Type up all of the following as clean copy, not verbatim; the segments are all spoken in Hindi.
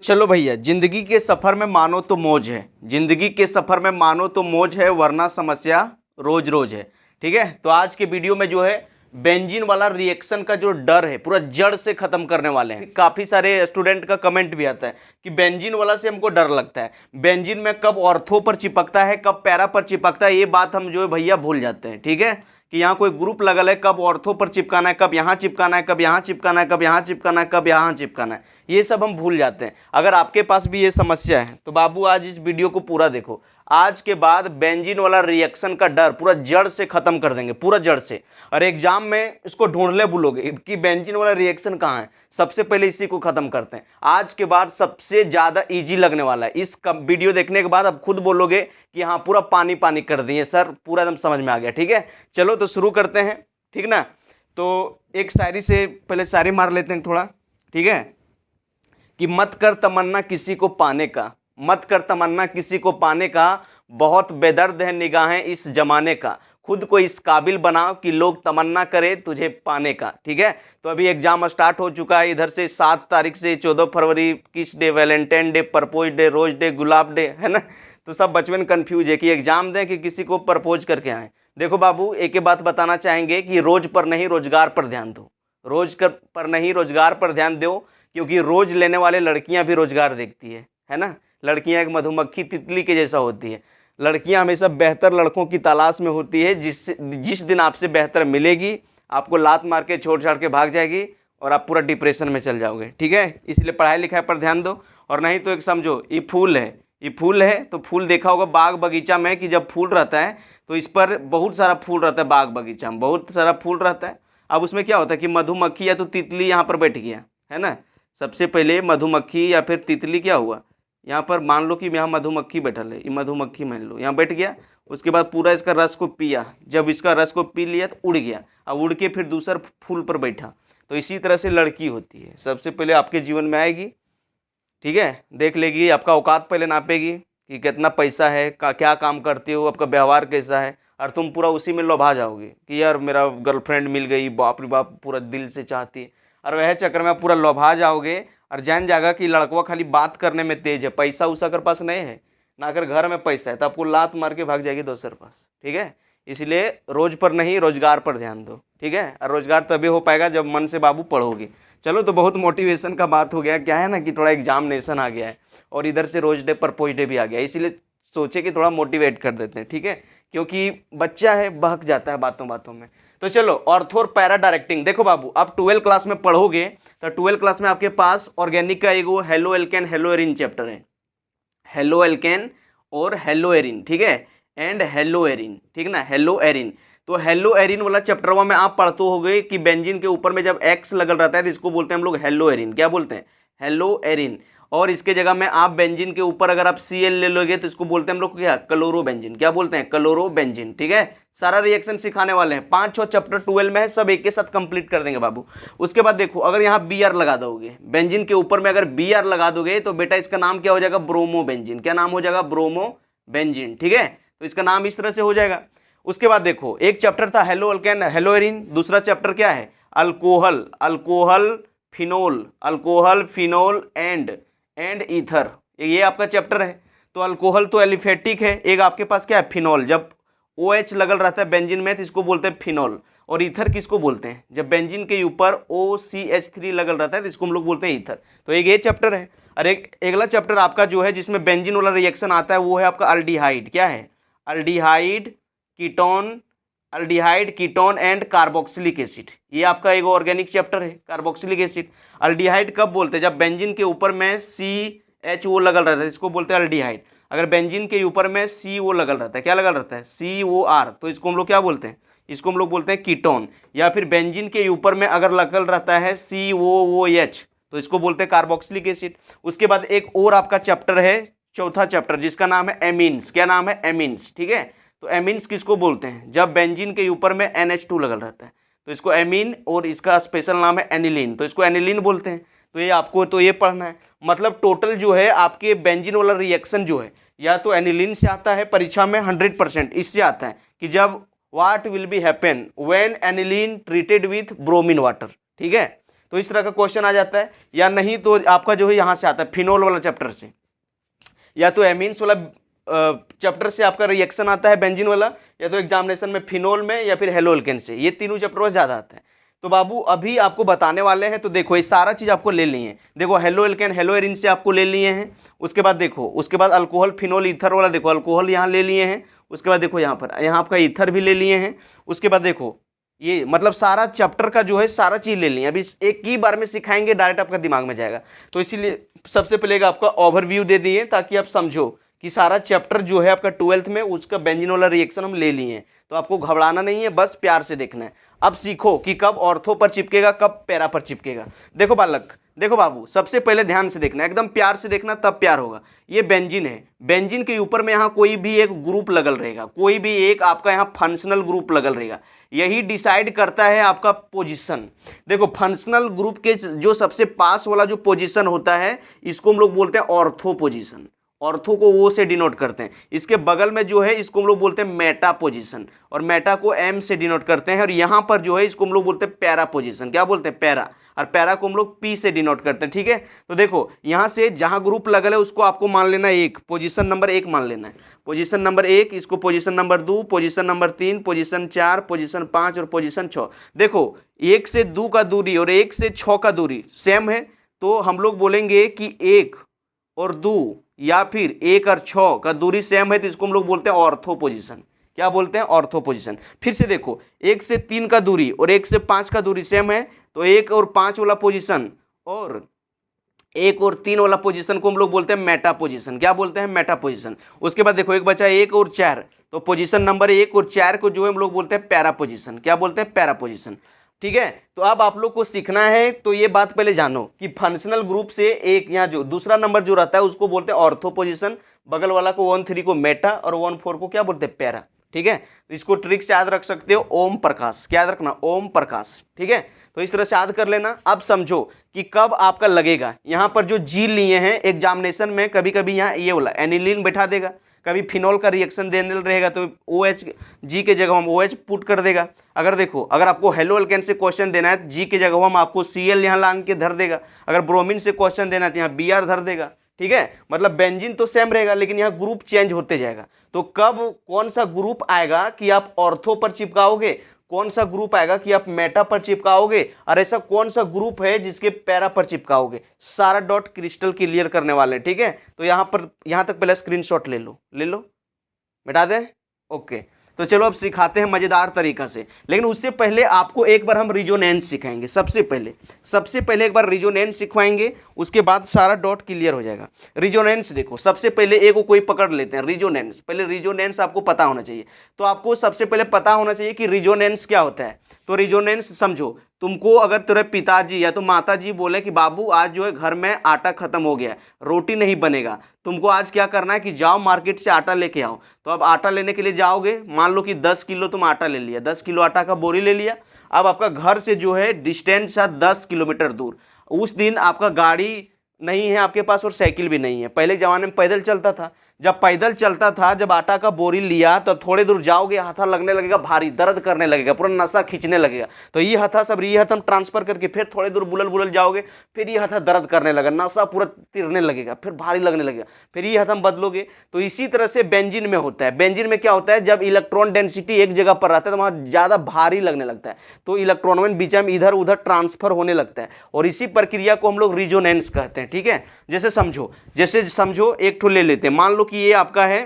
चलो भैया, जिंदगी के सफर में मानो तो मौज है, जिंदगी के सफर में मानो तो मौज है, वरना समस्या रोज रोज है। ठीक है, तो आज के वीडियो में जो है बेंजीन वाला रिएक्शन का जो डर है पूरा जड़ से खत्म करने वाले हैं। काफी सारे स्टूडेंट का कमेंट भी आता है कि बेंजीन वाला से हमको डर लगता है, बेंजीन में कब ऑर्थो पर चिपकता है कब पैरा पर चिपकता है, ये बात हम जो है भैया भूल जाते हैं। ठीक है, कि यहाँ कोई ग्रुप लगल है, कब ऑर्थो पर चिपकाना है, कब यहाँ चिपकाना है, कब यहाँ चिपकाना है, कब यहाँ चिपकाना है, कब यहाँ चिपकाना है, ये सब हम भूल जाते हैं। अगर आपके पास भी ये समस्या है तो बाबू आज इस वीडियो को पूरा देखो। आज के बाद बेंजीन वाला रिएक्शन का डर पूरा जड़ से खत्म कर देंगे, पूरा जड़ से। और एग्जाम में इसको ढूंढले बोलोगे कि बेंजीन वाला रिएक्शन कहाँ है, सबसे पहले इसी को खत्म करते हैं। आज के बाद सबसे ज्यादा इजी लगने वाला है। इस वीडियो देखने के बाद आप खुद बोलोगे कि हाँ पूरा पानी पानी कर दिए सर, पूरा एकदम समझ में आ गया। ठीक है, चलो तो शुरू करते हैं। ठीक ना, तो एक शायरी से पहले शायरी मार लेते हैं थोड़ा। ठीक है, कि मत कर तमन्ना किसी को पाने का, मत कर तमन्ना किसी को पाने का, बहुत बेदर्द है निगाहें इस जमाने का, खुद को इस काबिल बनाओ कि लोग तमन्ना करे तुझे पाने का। ठीक है, तो अभी एग्जाम स्टार्ट हो चुका है। इधर से 7 तारीख से 14 फरवरी, kiss day, valentine day, propose day, rose day, गुलाब डे, है ना। तो सब बचपन कंफ्यूज है कि एग्जाम दें कि किसी को प्रपोज करके आए। देखो बाबू, एक ही बात बताना चाहेंगे कि रोज पर नहीं रोजगार पर ध्यान दो, रोज पर नहीं रोजगार पर ध्यान दो, क्योंकि रोज लेने वाले लड़कियां भी रोजगार देखती है ना। लड़कियां एक मधुमक्खी तितली के जैसा होती है। लड़कियां हमेशा बेहतर लड़कों की तलाश में होती है। जिस दिन आपसे बेहतर मिलेगी आपको लात मार के छोड़ छाड़ के भाग जाएगी और आप पूरा डिप्रेशन में चल जाओगे। ठीक है, इसलिए पढ़ाई लिखाई पर ध्यान दो। और नहीं तो एक समझो, ये फूल है, ये फूल है तो फूल देखा होगा बाग बगीचा में कि जब फूल रहता है तो इस पर बहुत सारा फूल रहता है, बाग बगीचा में बहुत सारा फूल रहता है। अब उसमें क्या होता है कि मधुमक्खी या तो तितली यहाँ पर बैठ गया, है ना। सबसे पहले मधुमक्खी या फिर तितली क्या हुआ, यहाँ पर मान लो कि यहाँ मधुमक्खी बैठल है, ये मधुमक्खी मान लो यहाँ बैठ गया। उसके बाद पूरा इसका रस को पिया, जब इसका रस को पी लिया तो उड़ गया, अब उड़ के फिर दूसरा फूल पर बैठा। तो इसी तरह से लड़की होती है, सबसे पहले आपके जीवन में आएगी। ठीक है, देख लेगी, आपका औकात पहले नापेगी कि कितना पैसा है, क्या काम करते हो, आपका व्यवहार कैसा है, और तुम पूरा उसी में लोभा जाओगे कि यार मेरा गर्लफ्रेंड मिल गई, बाप रे बाप, पूरा दिल से चाहती है। और वह चक्कर में पूरा लोभा जाओगे और जान जाएगा कि लड़कवा खाली बात करने में तेज है, पैसा उसा अगर पास नहीं है ना, अगर घर में पैसा है तो आपको लात मार के भाग जाएगी दोसर पास। ठीक है, इसलिए रोज पर नहीं रोजगार पर ध्यान दो। ठीक है, और रोजगार तभी हो पाएगा जब मन से बाबू पढ़ोगे। चलो, तो बहुत मोटिवेशन का बात हो गया। क्या है ना कि थोड़ा एग्जामिनेशन आ गया है और इधर से रोज डे प्रपोज डे भी आ गया, इसीलिए सोचे कि थोड़ा मोटिवेट कर देते हैं। ठीक है, क्योंकि बच्चा है बहक जाता है बातों बातों में। तो चलो, ऑर्थो और पैरा डायरेक्टिंग देखो बाबू, आप 12 क्लास में पढ़ोगे तो 12 क्लास में आपके पास ऑर्गेनिक का एगो halo alkane hello Erin chapter है, हेलो एल्केन और हेलो एरिन। ठीक है, एंड हेलो एरिन, ठीक ना, हेलो एरिन। तो हेलो एरिन वाला चैप्टर में आप पढ़ते होगे कि बेंजीन के ऊपर में जब एक्स लगल रहता है तो इसको बोलते हैं हम लोग हेलो एरिन। क्या बोलते हैं? Hello Erin. और इसके जगह में आप बेंजीन के ऊपर अगर आप Cl ले लोगे तो इसको बोलते हैं हम लोग क्या? क्लोरोबेंजीन। क्या बोलते हैं? क्लोरोबेंजीन। ठीक है, सारा रिएक्शन सिखाने वाले हैं, 5-6 चैप्टर 12 में है, सब एक के साथ कंप्लीट कर देंगे बाबू। उसके बाद देखो, अगर यहाँ Br लगा दोगे बेंजीन के ऊपर में, अगर Br लगा दोगे तो बेटा इसका नाम क्या हो जाएगा? ब्रोमोबेंजीन। क्या नाम हो जाएगा? ब्रोमोबेंजीन। ठीक है, तो इसका नाम इस तरह से हो जाएगा। उसके बाद देखो, एक चैप्टर था हेलो अल्केन हेलो एरिन, दूसरा चैप्टर क्या है? Alcohol, alcohol phenol, alcohol phenol and ether, ये आपका चैप्टर है। तो अल्कोहल तो एलिफेटिक है, एक आपके पास क्या है? फिनोल। जब OH लगल रहता है बेंजीन में तो इसको बोलते हैं फिनोल। और ईथर किसको बोलते हैं? जब बेंजीन के ऊपर OCH3 लगल रहता है तो इसको हम लोग बोलते हैं ईथर। तो एक ये चैप्टर है। और एक अगला चैप्टर आपका जो है जिसमें बेंजीन वाला रिएक्शन आता है वो है आपका अल्डिहाइड। क्या है? Aldehyde, ketone, aldehyde, ketone and carboxylic acid. ये आपका एक ऑर्गेनिक चैप्टर है, कार्बोक्सिलिक एसिड। अल्डिहाइड कब बोलते हैं? जब बेंजीन के ऊपर में CHO लगल रहता है, इसको बोलते हैं अल्डिहाइड। अगर बेंजीन के ऊपर में CO लगल रहता है, क्या लगल रहता है? COR, तो इसको हम लोग क्या बोलते हैं? इसको हम लोग बोलते हैं कीटोन। या फिर बेंजीन के ऊपर में अगर लगल रहता है COOH तो इसको बोलते हैं कार्बोक्सिलिक एसिड। उसके बाद एक और आपका चैप्टर है, चौथा चैप्टर, जिसका नाम है एमीन्स। क्या नाम है? एमीन्स। ठीक है, तो एमीन्स किसको बोलते हैं? जब बेंजीन के ऊपर में NH2 लगल रहता है तो इसको एमीन, और इसका स्पेशल नाम है एनिलीन, तो इसको एनिलीन बोलते हैं। तो ये आपको तो ये पढ़ना है। मतलब टोटल जो है आपके बेंजीन वाला रिएक्शन जो है या तो एनिलीन से आता है परीक्षा में 100%, इससे आता है कि जब what will be happen when aniline treated with bromine water. ठीक है, तो इस तरह का क्वेश्चन आ जाता है, या नहीं तो आपका जो है यहाँ से आता है फिनोल वाला चैप्टर से, या तो एमीन्स वाला चैप्टर से आपका रिएक्शन आता है बेंजीन वाला, या तो एग्जामिनेशन में फिनोल में या फिर हेलो एल्केन से, ये तीनों चैप्टर में ज़्यादा आता है। तो बाबू अभी आपको बताने वाले हैं, तो देखो ये सारा चीज़ आपको ले ली है। देखो हेलो एल्केन हेलो एरिन से आपको ले लिए हैं। उसके बाद देखो, उसके बाद अल्कोहल फिनोल ईथर वाला, देखो अल्कोहल यहाँ ले लिए हैं। उसके बाद देखो यहाँ पर, यहाँ आपका ईथर भी ले लिए हैं। उसके बाद देखो ये मतलब सारा चैप्टर का जो है सारा चीज़ ले लिए। अभी एक ही बार में सिखाएंगे, डायरेक्ट आपका दिमाग में जाएगा। तो इसीलिए सबसे पहले आपका ओवरव्यू दे दिए ताकि आप समझो कि सारा चैप्टर जो है आपका 12th में उसका बेंजीन वाला रिएक्शन हम ले लिए हैं। तो आपको घबराना नहीं है, बस प्यार से देखना है। अब सीखो कि कब ऑर्थो पर चिपकेगा, कब पैरा पर चिपकेगा। देखो बालक, देखो बाबू, सबसे पहले ध्यान से देखना, एकदम प्यार से देखना, तब प्यार होगा। ये बेंजीन है, बेंजीन के ऊपर में यहाँ कोई भी एक ग्रुप लगल रहेगा, कोई भी एक आपका यहाँ फंक्शनल ग्रुप लगल रहेगा। यही डिसाइड करता है आपका पोजीशन। देखो फंक्शनल ग्रुप के जो सबसे पास वाला जो पोजीशन होता है, इसको हम लोग बोलते हैं ऑर्थो पोजीशन। ऑर्थो को वो से डिनोट करते हैं। इसके बगल में जो है इसको हम लोग बोलते हैं मेटा पोजीशन, और मेटा को एम से डिनोट करते हैं। और यहाँ पर जो है इसको हम लोग बोलते हैं पैरा पोजीशन। क्या बोलते हैं? पैरा। और पैरा को हम लोग पी से डिनोट करते हैं। ठीक है, तो देखो यहाँ से जहाँ ग्रुप लगल है उसको आपको मान लेना एक, पोजीशन नंबर 1 मान लेना है। पोजीशन नंबर 1, इसको position number 2, position number 3, position 4, position 5 और पोजीशन 6। देखो 1 से 2 का दूरी और 1 से 6 का दूरी सेम है, तो हम लोग बोलेंगे कि 1 और 2 या फिर 1 और 6 का दूरी सेम है, तो इसको हम लोग बोलते हैं ऑर्थो पोजीशन। क्या बोलते हैं? Ortho position. फिर से देखो 1 से 3 का दूरी और 1 से 5 का दूरी सेम है, तो 1 और 5 वाला पोजीशन और 1 और 3 वाला पोजीशन को हम लोग बोलते हैं मेटा पोजीशन। क्या बोलते हैं? Meta position. उसके बाद देखो एक बचा 1 और 4, तो पोजीशन नंबर 1 और 4 को जो है हम लोग बोलते हैं पैरा पोजीशन। क्या बोलते हैं? Para position. ठीक है, तो अब आप लोग को सीखना है, तो ये बात पहले जानो कि फंक्शनल ग्रुप से एक यहाँ जो दूसरा नंबर जो रहता है उसको बोलते हैं ऑर्थो पोजीशन, बगल वाला को 1 3 को मेटा और 1 4 को क्या बोलते हैं? पैरा। ठीक है, तो इसको ट्रिक से याद रख सकते हो, ओम प्रकाश। क्या याद रखना? ओम प्रकाश। ठीक है, तो इस तरह से याद कर लेना। अब समझो कि कब आपका लगेगा। यहाँ पर जो जी लिए हैं एग्जामिनेशन में, कभी कभी यहाँ ये वाला एनिलीन बैठा देगा, कभी फिनोल का रिएक्शन देने रहेगा तो OH जी के जगह हम OH पुट कर देगा। अगर देखो, अगर आपको हेलो एल्केन से क्वेश्चन देना है, जी के जगह हम आपको Cl यहाँ लांग के धर देगा। अगर ब्रोमीन से क्वेश्चन देना है तो यहाँ Br धर देगा। ठीक है, मतलब बेंजीन तो सेम रहेगा, लेकिन यहाँ ग्रुप चेंज होते जाएगा। तो कब कौन सा ग्रुप आएगा कि आप ऑर्थो पर चिपकाओगे, कौन सा ग्रुप आएगा कि आप मेटा पर चिपकाओगे, और ऐसा कौन सा ग्रुप है जिसके पैरा पर चिपकाओगे, सारा डॉट क्रिस्टल क्लियर करने वाले हैं। ठीक है, तो यहाँ तक पहले स्क्रीनशॉट ले लो, मिटा दें। ओके, तो चलो अब सिखाते हैं मजेदार तरीका से, लेकिन उससे पहले आपको एक बार हम रिजोनेंस सिखाएंगे। सबसे पहले एक बार रिजोनेंस सिखवाएंगे, उसके बाद सारा डॉट क्लियर हो जाएगा। रिजोनेंस देखो, सबसे पहले एक को कोई पकड़ लेते हैं, रिजोनेंस। पहले रिजोनेंस आपको पता होना चाहिए। तो आपको सबसे पहले पता होना चाहिए कि रिजोनेंस क्या होता है। तो रिजोनेंस समझो, तुमको अगर तेरे पिताजी या तो माताजी बोले कि बाबू आज जो है घर में आटा खत्म हो गया, रोटी नहीं बनेगा, तुमको आज क्या करना है कि जाओ मार्केट से आटा लेके आओ। तो अब आटा लेने के लिए जाओगे, मान लो कि 10 किलो तुम आटा ले लिया, 10 किलो आटा का बोरी ले लिया। अब आपका घर से जो है डिस्टेंस है 10 किलोमीटर दूर। उस दिन आपका गाड़ी नहीं है आपके पास और साइकिल भी नहीं है। पहले ज़माने में पैदल चलता था। जब पैदल चलता था, जब आटा का बोरी लिया, तब थोड़े दूर जाओगे, हाथा लगने लगेगा भारी, दर्द करने लगेगा, पूरा नशा खींचने लगेगा। तो ये हाथा सब ये हाथ हम ट्रांसफर करके फिर थोड़े दूर बुलल जाओगे, फिर ये हाथा दर्द करने लगा, नशा पूरा तिरने लगेगा, फिर भारी लगने लगेगा, फिर ये हाथ हम बदलोगे। तो इसी तरह से बेंजीन में होता है। बेंजीन में क्या होता है, जब इलेक्ट्रॉन डेंसिटी एक जगह पर रहता है तो वहाँ ज़्यादा भारी लगने लगता है, तो इलेक्ट्रॉन में बीच में इधर उधर ट्रांसफर होने लगता है, और इसी प्रक्रिया को हम लोग रिजोनेंस कहते हैं। ठीक है, जैसे समझो एक ठो ले लेते हैं। मान लो कि ये आपका है,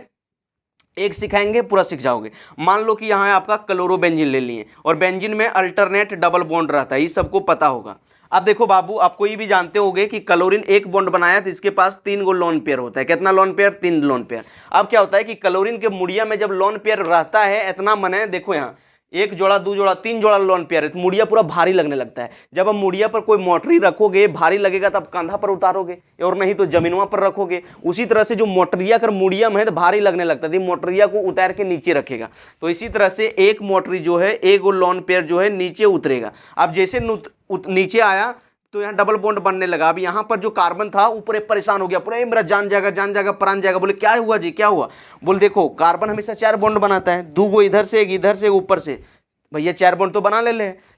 एक सिखाएंगे पूरा सीख जाओगे। मान लो कि यहाँ है आपका क्लोरोबेंजीन ले लिए, और बेंजीन में अल्टरनेट डबल बॉन्ड रहता है, ये सबको पता होगा। अब देखो बाबू, आपको ये भी जानते होंगे कि क्लोरीन एक बॉन्ड बनाया तो इसके पास 3 गो लोन पेयर होता है। कितना लोन पेयर? 3 lone pair. अब क्या होता है कि क्लोरीन के मुड़िया में जब लोन पेयर रहता है, इतना मने देखो यहाँ 1 जोड़ा 2 जोड़ा 3 जोड़ा लोन पेयर है, तो मुड़िया पूरा भारी लगने लगता है। जब हम मुड़िया पर कोई मोटरी रखोगे, भारी लगेगा तब कंधा पर उतारोगे, और नहीं तो जमीनवा पर रखोगे। उसी तरह से जो मोटरिया कर मुड़िया में है तो भारी लगने लगता है, तो मोटरिया को उतार के नीचे रखेगा। तो इसी तरह से एक मोटरी जो है, एक लोन पेयर जो है नीचे उतरेगा। अब जैसे नीचे आया तो यहाँ डबल बॉन्ड बनने लगा। अब यहाँ पर जो कार्बन था ऊपर परेशान हो गया, पूरा मेरा जान जाएगा प्राण जाएगा। बोले क्या हुआ जी, क्या हुआ? बोले देखो कार्बन हमेशा 4 बॉन्ड बनाता है, 2 गो इधर से एक ऊपर से, भैया 4 बॉन्ड तो बना ले,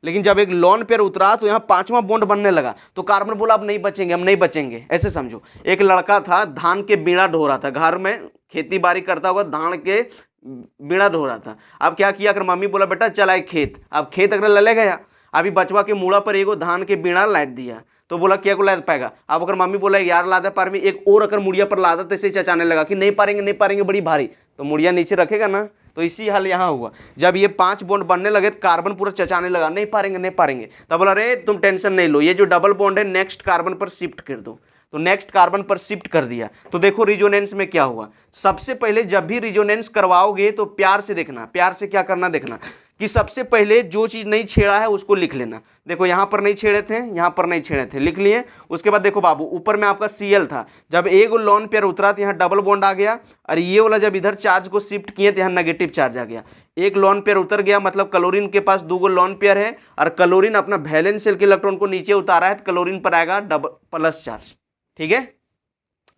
लेकिन जब एक लोन पेयर उतरा तो यहाँ 5वां बॉन्ड बनने लगा, तो कार्बन बोला अब नहीं बचेंगे, हम नहीं बचेंगे। ऐसे समझो, एक लड़का था धान के बीड़ा ढो रहा था, घर में खेती बाड़ी करता होगा, धान के बीड़ा ढो रहा था। अब क्या किया, अगर मम्मी बोला बेटा चल आए खेत, अब खेत अगर ले गया, अभी बचवा के मुड़ा पर एगो धान के बीड़ा लाद दिया, तो बोला क्या को लाद पाएगा। अब अगर मम्मी बोला यार लादा पार में एक और अगर मुड़िया पर लादा, तो इसे चचाने लगा कि नहीं पारेंगे नहीं पारेंगे बड़ी भारी, तो मुड़िया नीचे रखेगा ना। तो इसी हाल यहाँ हुआ, जब ये 5 बॉन्ड बनने लगे तो कार्बन पूरा चचाने लगा, नहीं पारेंगे नहीं पारेंगे। तब बोला अरे तुम टेंशन नहीं लो, ये जो डबल बॉन्ड है नेक्स्ट कार्बन पर शिफ्ट कर दो, तो नेक्स्ट कार्बन पर शिफ्ट कर दिया। तो देखो रिजोनेंस में क्या हुआ, सबसे पहले जब भी रिजोनेंस करवाओगे तो प्यार से देखना, प्यार से क्या करना देखना कि सबसे पहले जो चीज़ नहीं छेड़ा है उसको लिख लेना। देखो यहाँ पर नहीं छेड़े थे, यहाँ पर नहीं छेड़े थे, लिख लिए। उसके बाद देखो बाबू ऊपर में आपका Cl था, जब एक लोन पेयर उतरा तो यहाँ डबल बॉन्ड आ गया, और ये वाला जब इधर चार्ज को शिफ्ट किए तो यहाँ नेगेटिव चार्ज आ गया। एक लोन पेयर उतर गया, मतलब क्लोरीन के पास 2 लोन पेयर है, और क्लोरीन अपना वैलेंस शेल के इलेक्ट्रॉन को नीचे उतारा है, तो क्लोरीन पर आएगा डबल प्लस चार्ज। ठीक है,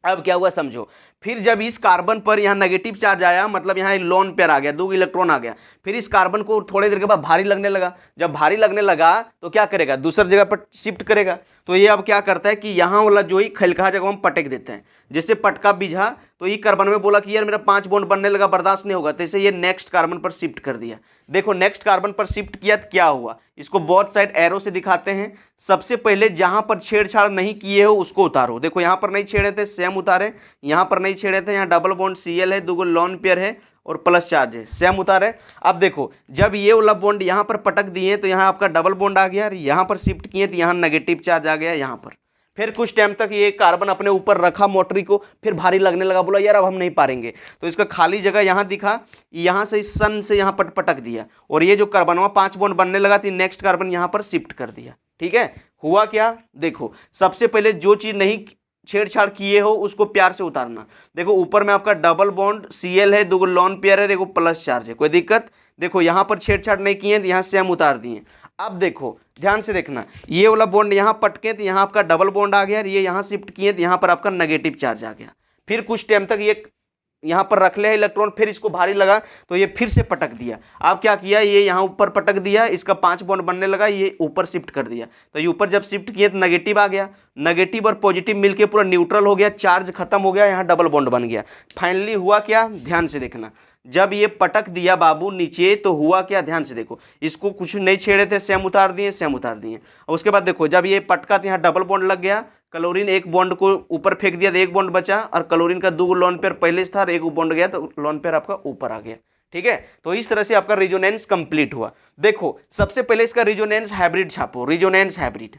अब क्या हुआ समझो, फिर जब इस कार्बन पर यहाँ नेगेटिव चार्ज आया, मतलब यहाँ लोन पेयर आ गया, 2 इलेक्ट्रॉन आ गया, फिर इस कार्बन को थोड़ी देर के बाद भारी लगने लगा। जब भारी लगने लगा तो क्या करेगा, दूसरी जगह पर शिफ्ट करेगा। तो ये अब क्या करता है कि यहाँ वाला जो ही खलखा जगह हम पटक देते हैं, जैसे पटका बीझा, तो ये कार्बन में बोला कि यार मेरा 5 बॉन्ड बनने लगा, बर्दाश्त नहीं होगा, तो इसे ये नेक्स्ट कार्बन पर शिफ्ट कर दिया। देखो नेक्स्ट कार्बन पर शिफ्ट किया तो क्या हुआ, इसको बोथ साइड एरो से दिखाते हैं। सबसे पहले जहां पर छेड़छाड़ नहीं किए हो उसको उतारो। देखो यहाँ पर नहीं छेड़े थे, सेम उतारे, यहाँ पर नहीं छेड़े थे, यहाँ डबल बॉन्ड Cl है, 2 लोन पेयर है और प्लस चार्ज है, सेम उतारे। अब देखो जब ये वाला बॉन्ड यहाँ पर पटक दिए तो यहाँ आपका डबल बॉन्ड आ गया, और यहाँ पर शिफ्ट किए तो यहाँ नेगेटिव चार्ज आ गया यहाँ पर। फिर कुछ टाइम तक ये कार्बन अपने ऊपर रखा मोटरी को, फिर भारी लगने लगा, बोला यार अब हम नहीं पारेंगे, तो इसका खाली जगह यहाँ दिखा, यहाँ से इस सन से यहाँ पर पटक दिया, और ये जो कार्बनवा 5 बॉन्ड बनने लगा तो नेक्स्ट कार्बन यहाँ पर शिफ्ट कर दिया। ठीक है, हुआ क्या, देखो सबसे पहले जो चीज़ नहीं छेड़छाड़ किए हो उसको प्यार से उतारना। देखो ऊपर में आपका डबल बॉन्ड Cl है, 2 लोन पेयर है, 1 प्लस चार्ज है, कोई दिक्कत। देखो यहाँ पर छेड़छाड़ नहीं किए तो यहाँ से हम उतार दिए। अब देखो ध्यान से देखना, ये वाला बॉन्ड यहाँ पटके तो यहाँ आपका डबल बॉन्ड आ गया, ये यहाँ शिफ्ट किए तो यहाँ पर आपका नेगेटिव चार्ज आ गया। फिर कुछ टाइम तक ये यहाँ पर रख लिया इलेक्ट्रॉन, फिर इसको भारी लगा तो ये फिर से पटक दिया। अब क्या किया, ये यहाँ ऊपर पटक दिया, इसका 5 बॉन्ड बनने लगा, ये ऊपर शिफ्ट कर दिया, तो ये ऊपर जब शिफ्ट किए तो नेगेटिव आ गया, नेगेटिव और पॉजिटिव मिलके पूरा न्यूट्रल हो गया, चार्ज खत्म हो गया, यहाँ डबल बॉन्ड बन गया। फाइनली हुआ क्या, ध्यान से देखना, जब ये पटक दिया बाबू नीचे तो हुआ क्या, ध्यान से देखो, इसको कुछ नहीं छेड़े थे, सेम उतार दिए, सेम उतार दिए। और उसके बाद देखो जब ये पटका तो यहाँ डबल बॉन्ड लग गया, क्लोरीन 1 बॉन्ड को ऊपर फेंक दिया तो 1 बॉन्ड बचा, और क्लोरीन का 2 लोन पेयर पहले से था और 1 बॉन्ड गया तो लोन पेयर आपका ऊपर आ गया। ठीक है, तो इस तरह से आपका रिजोनेंस कंप्लीट हुआ। देखो सबसे पहले इसका रिजोनेंस हाइब्रिड छापो, रिजोनेंस हाइब्रिड,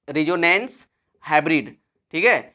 रिजोनेंस हाइब्रिड। ठीक है,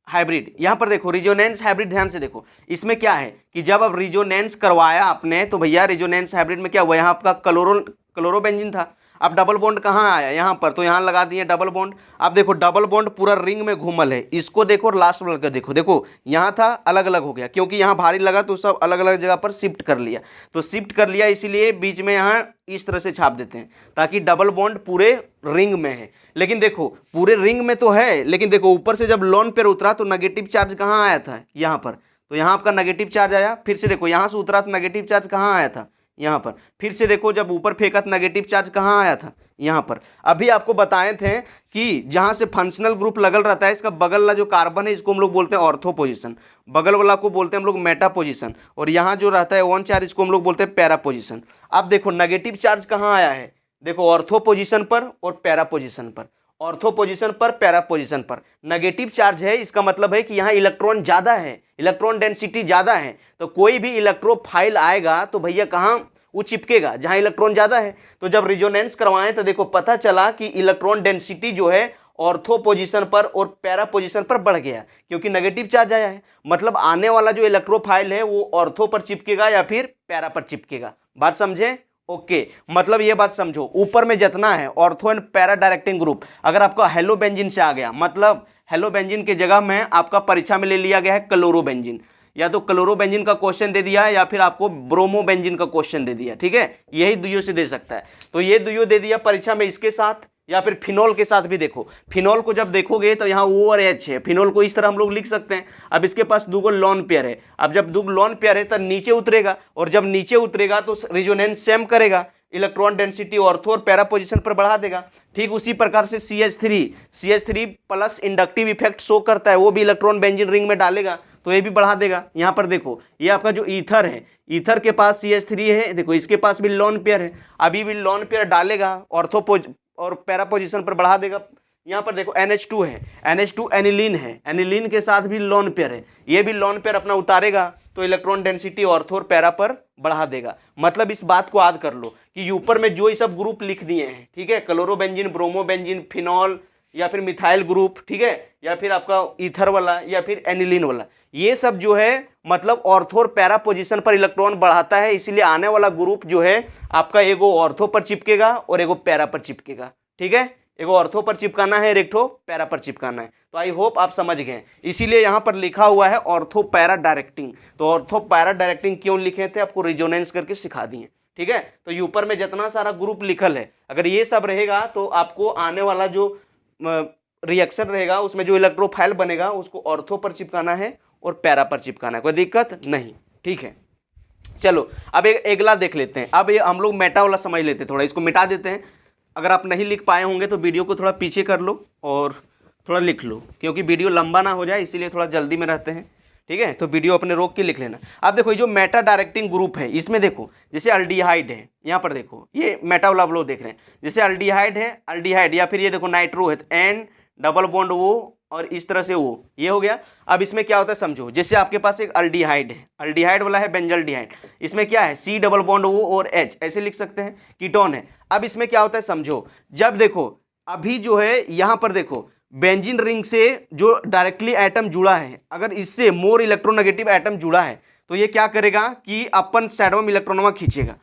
हाइब्रिड यहाँ पर देखो रिजोनेंस हाइब्रिड, ध्यान से देखो इसमें क्या है कि जब अब रिजोनेंस करवाया आपने तो भैया रिजोनेंस हाइब्रिड में क्या हुआ, यहाँ आपका क्लोरोबेंजीन था, अब डबल बॉन्ड कहाँ आया, यहाँ पर, तो यहाँ लगा दिए डबल बॉन्ड। अब देखो डबल बॉन्ड पूरा रिंग में घूमल है, इसको देखो लास्ट वाला देखो, देखो यहाँ था अलग अलग हो गया, क्योंकि यहाँ भारी लगा तो सब अलग अलग जगह पर शिफ्ट कर लिया, तो शिफ्ट कर लिया इसीलिए बीच में यहाँ इस तरह से छाप देते हैं ताकि डबल बॉन्ड पूरे रिंग में है। लेकिन देखो पूरे रिंग में तो है, लेकिन देखो ऊपर से जब लोन पेयर उतरा तो नेगेटिव चार्ज कहाँ आया था, यहाँ पर, तो यहाँ आपका नेगेटिव चार्ज आया। फिर से देखो यहाँ से उतरा तो नेगेटिव चार्ज कहाँ आया था, यहाँ पर। फिर से देखो जब ऊपर फेंका तो नेगेटिव चार्ज कहाँ आया था, यहाँ पर। अभी आपको बताए थे कि जहाँ से फंक्शनल ग्रुप लगल रहता है, इसका बगल वाला जो कार्बन है इसको हम लोग बोलते हैं ऑर्थो पोजीशन, बगल वाला को बोलते हैं हम लोग मेटा पोजीशन, और यहाँ जो रहता है वन चार्ज इसको हम लोग बोलते हैं पैरा पोजीशन। अब देखो नेगेटिव चार्ज कहाँ आया है, देखो ऑर्थो पोजीशन पर और पैरा पोजीशन पर, ऑर्थो पोजीशन पर पैरा पोजीशन पर नेगेटिव चार्ज है, इसका मतलब है कि यहाँ इलेक्ट्रॉन ज़्यादा है, इलेक्ट्रॉन डेंसिटी ज़्यादा है, तो कोई भी इलेक्ट्रोफाइल आएगा तो भैया कहाँ वो चिपकेगा, जहाँ इलेक्ट्रॉन ज़्यादा है। तो जब रिजोनेंस करवाएं तो देखो पता चला कि इलेक्ट्रॉन डेंसिटी जो है ऑर्थो पोजीशन पर और पैरा पोजीशन पर बढ़ गया, क्योंकि नेगेटिव चार्ज आया है, मतलब आने वाला जो इलेक्ट्रोफाइल है वो ऑर्थो पर चिपकेगा या फिर पैरा पर चिपकेगा। बात समझे, ओके। मतलब ये बात समझो, ऊपर में जितना है ortho and para directing group, अगर आपका हेलोबेंजीन से आ गया, मतलब हेलोबेंजीन की जगह में आपका परीक्षा में ले लिया गया है क्लोरोबेंजीन, या तो क्लोरोबेंजीन का क्वेश्चन दे दिया है या फिर आपको ब्रोमोबेंजीन का क्वेश्चन दे दिया, ठीक है, यही दुइयों से दे सकता है। तो ये दुइयों दे दिया परीक्षा में इसके साथ, या फिर फिनोल के साथ भी देखो, फिनोल को जब देखोगे तो यहाँ O और H है, फिनोल को इस तरह हम लोग लिख सकते हैं। अब इसके पास दो लोन पेयर है, अब जब दो लोन पेयर है तो नीचे उतरेगा, और जब नीचे उतरेगा तो रेजोनेंस सेम करेगा, इलेक्ट्रॉन डेंसिटी ऑर्थो और पैरा पोजीशन पर बढ़ा देगा। ठीक उसी प्रकार से CH3 plus inductive effect show करता है, वो भी इलेक्ट्रॉन बेंजीन रिंग में डालेगा तो ये भी बढ़ा देगा। यहाँ पर देखो ये आपका जो ईथर है, ईथर के पास CH3 है, देखो इसके पास भी लोन पेयर है, अभी भी लोन पेयर डालेगा ऑर्थो और पैरा पोजीशन पर बढ़ा देगा। यहाँ पर देखो NH2 है, NH2 एनिलीन है, एनिलीन के साथ भी लोन पेयर है, ये भी लोन पेयर अपना उतारेगा तो इलेक्ट्रॉन डेंसिटी ऑर्थो और पैरा पर बढ़ा देगा। मतलब इस बात को याद कर लो कि ऊपर में जो ये सब ग्रुप लिख दिए हैं, ठीक है, क्लोरोबेंजीन, ब्रोमोबेंजीन, फिनॉल या फिर मिथाइल ग्रुप, ठीक है, या फिर आपका ईथर वाला या फिर एनिलीन वाला, ये सब जो है मतलब ऑर्थो और पैरा पोजीशन पर इलेक्ट्रॉन बढ़ाता है। इसीलिए आने वाला ग्रुप जो है आपका एगो ऑर्थो पर चिपकेगा और एगो पैरा पर चिपकेगा। ठीक है, एगो ऑर्थो पर चिपकाना है, एक ठो पैरा पर चिपकाना है। तो आई होप आप समझ गए। इसीलिए यहाँ पर लिखा हुआ है ऑर्थो पैरा डायरेक्टिंग। तो ऑर्थो पैरा डायरेक्टिंग क्यों लिखे थे, आपको रिजोनेंस करके सिखा दिए। ठीक है, तो ये ऊपर में जितना सारा ग्रुप लिखल है, अगर ये सब रहेगा तो आपको आने वाला जो रिएक्शन रहेगा उसमें जो इलेक्ट्रोफाइल बनेगा उसको ऑर्थो पर चिपकाना है और पैरा पर चिपकाना है, कोई दिक्कत नहीं। ठीक है, चलो अब एक अगला देख लेते हैं। अब ये हम लोग मेटा वाला समझ लेते हैं, थोड़ा इसको मिटा देते हैं। अगर आप नहीं लिख पाए होंगे तो वीडियो को थोड़ा पीछे कर लो और थोड़ा लिख लो, क्योंकि वीडियो लंबा ना हो जाए इसीलिए थोड़ा जल्दी में रहते हैं। ठीक है, तो वीडियो अपने रोक के लिख लेना। अब देखो ये जो मेटा डायरेक्टिंग ग्रुप है, इसमें देखो जैसे अल्डिहाइड है, यहाँ पर देखो ये मेटा वाला आप लोग देख रहे हैं, जैसे अल्डिहाइड है, अल्डिहाइड, या फिर ये देखो नाइट्रो है, N डबल बॉन्ड O और इस तरह से O, ये हो गया। अब इसमें क्या होता है समझो, जैसे आपके पास एक अल्डिहाइड है, अल्डिहाइड वाला है बेंजल्डिहाइड, इसमें क्या है C डबल बॉन्ड O और H, ऐसे लिख सकते हैं, कीटोन है। अब इसमें क्या होता है समझो, जब देखो अभी जो है यहाँ पर देखो बेंजीन रिंग से जो डायरेक्टली एटम जुड़ा है, अगर इससे मोर इलेक्ट्रोनेगेटिव एटम जुड़ा है तो ये क्या करेगा कि अपन साइड में इलेक्ट्रॉन खींचेगा।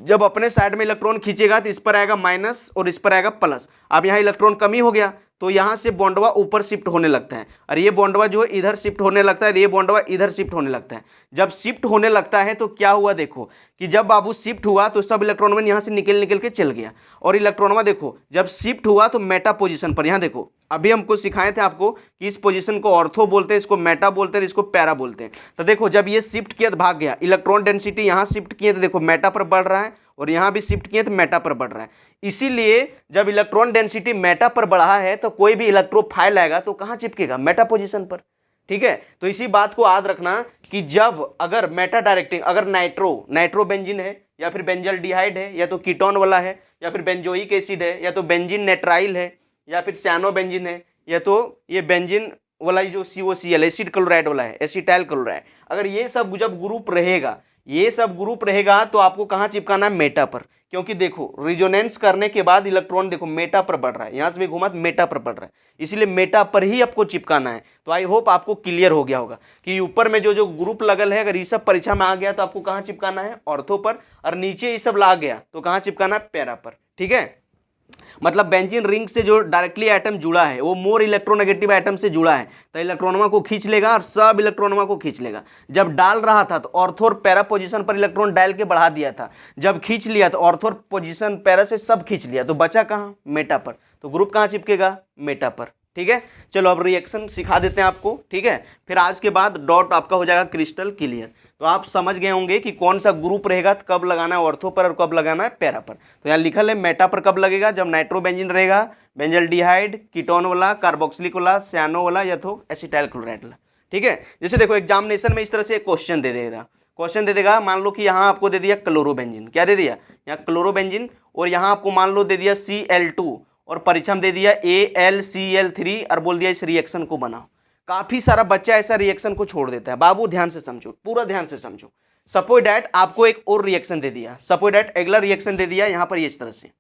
जब अपने साइड में इलेक्ट्रॉन खींचेगा तो इस पर आएगा माइनस और इस पर आएगा प्लस। अब यहाँ इलेक्ट्रॉन कमी हो गया तो यहाँ से बॉन्डवा ऊपर शिफ्ट होने लगता है, और ये बॉन्डवा जो है इधर शिफ्ट होने लगता है, ये बॉन्डवा इधर शिफ्ट होने लगता है। जब शिफ्ट होने लगता है तो क्या हुआ देखो कि जब बाबू शिफ्ट हुआ तो सब इलेक्ट्रॉन यहाँ से निकल के चल गया, और इलेक्ट्रॉनवा देखो जब शिफ्ट हुआ तो मेटा पोजीशन पर, यहाँ देखो अभी हमको सिखाए थे आपको कि इस पोजीशन को ऑर्थो बोलते हैं, इसको मेटा बोलते हैं, इसको पैरा बोलते हैं। तो देखो जब ये शिफ्ट किया तो भाग गया, इलेक्ट्रॉन डेंसिटी यहाँ शिफ्ट किए तो देखो मेटा पर बढ़ रहा है, और यहाँ भी शिफ्ट किए तो मेटा पर बढ़ रहा है। इसीलिए जब इलेक्ट्रॉन डेंसिटी मेटा पर बढ़ा है तो कोई भी इलेक्ट्रोफाइल आएगा तो कहाँ चिपकेगा, मेटा पोजीशन पर। ठीक है, तो इसी बात को याद रखना कि जब अगर मेटा डायरेक्टिंग, अगर नाइट्रो बेंजीन है, या फिर बेंजल्डिहाइड है, या तो कीटोन वाला है, या फिर बेंजोइक एसिड है, या तो बेंजीन नेट्राइल है, या फिर सियानो बेंजीन है, या तो ये बेंजीन वाला जो COCl एसिड क्लोराइड वाला है, एसिटाइल क्लोराइड, अगर ये सब जब ग्रुप रहेगा, ये सब ग्रुप रहेगा तो आपको कहाँ चिपकाना है, मेटा पर। क्योंकि देखो रिजोनेंस करने के बाद इलेक्ट्रॉन देखो मेटा पर बढ़ रहा है, यहाँ से भी घुमा तो मेटा पर बढ़ रहा है, इसलिए मेटा पर ही आपको चिपकाना है। तो आई होप आपको क्लियर हो गया होगा कि ऊपर में जो ग्रुप लगल है, अगर ये सब परीक्षा में आ गया तो आपको कहाँ चिपकाना है, ऑर्थो पर, और नीचे ये सब ला गया तो कहाँ चिपकाना है, पैरा पर। ठीक है, मतलब बेंजीन रिंग से जो डायरेक्टली एटम जुड़ा है वो मोर इलेक्ट्रोनेगेटिव एटम से जुड़ा है तो इलेक्ट्रॉनों को खींच लेगा और सब इलेक्ट्रॉनों को खींच लेगा। जब डाल रहा था तो ऑर्थो और पैरा पोजीशन पर इलेक्ट्रॉन डाल के बढ़ा दिया था, जब खींच लिया तो ऑर्थो और पोजीशन पैरा से सब खींच लिया, तो बचा कहाँ, मेटा पर। तो ग्रुप कहाँ चिपकेगा, मेटा पर। ठीक है, चलो अब रिएक्शन सिखा देते हैं आपको। ठीक है, फिर आज के बाद डॉट आपका हो जाएगा क्रिस्टल क्लियर। तो आप समझ गए होंगे कि कौन सा ग्रुप रहेगा तो कब लगाना है ऑर्थो पर और कब लगाना है पैरा पर। तो यहाँ लिखल है मेटा पर कब लगेगा, जब नाइट्रोबेंजीन रहेगा, बेंजल्डिहाइड, कीटोन वाला, कार्बोक्सिलिक वाला, सियानो वाला, या तो एसिटाइल क्लोराइड वाला। ठीक है, जैसे देखो एग्जामिनेशन में इस तरह से क्वेश्चन दे देगा, मान लो कि यहाँ आपको दे दिया क्लोरोबेंजीन, क्या दे दिया, यहाँ क्लोरोबेंजीन, और यहाँ आपको मान लो दे दिया Cl2, और परीक्षा में दे दिया AlCl3, और बोल दिया इस रिएक्शन को बनाओ। काफी सारा बच्चा ऐसा रिएक्शन को छोड़ देता है। बाबू ध्यान से समझो, पूरा ध्यान से समझो। सपोज डैट आपको एक और रिएक्शन दे दिया, सपोज डैट अगला रिएक्शन दे दिया यहाँ पर इस तरह से,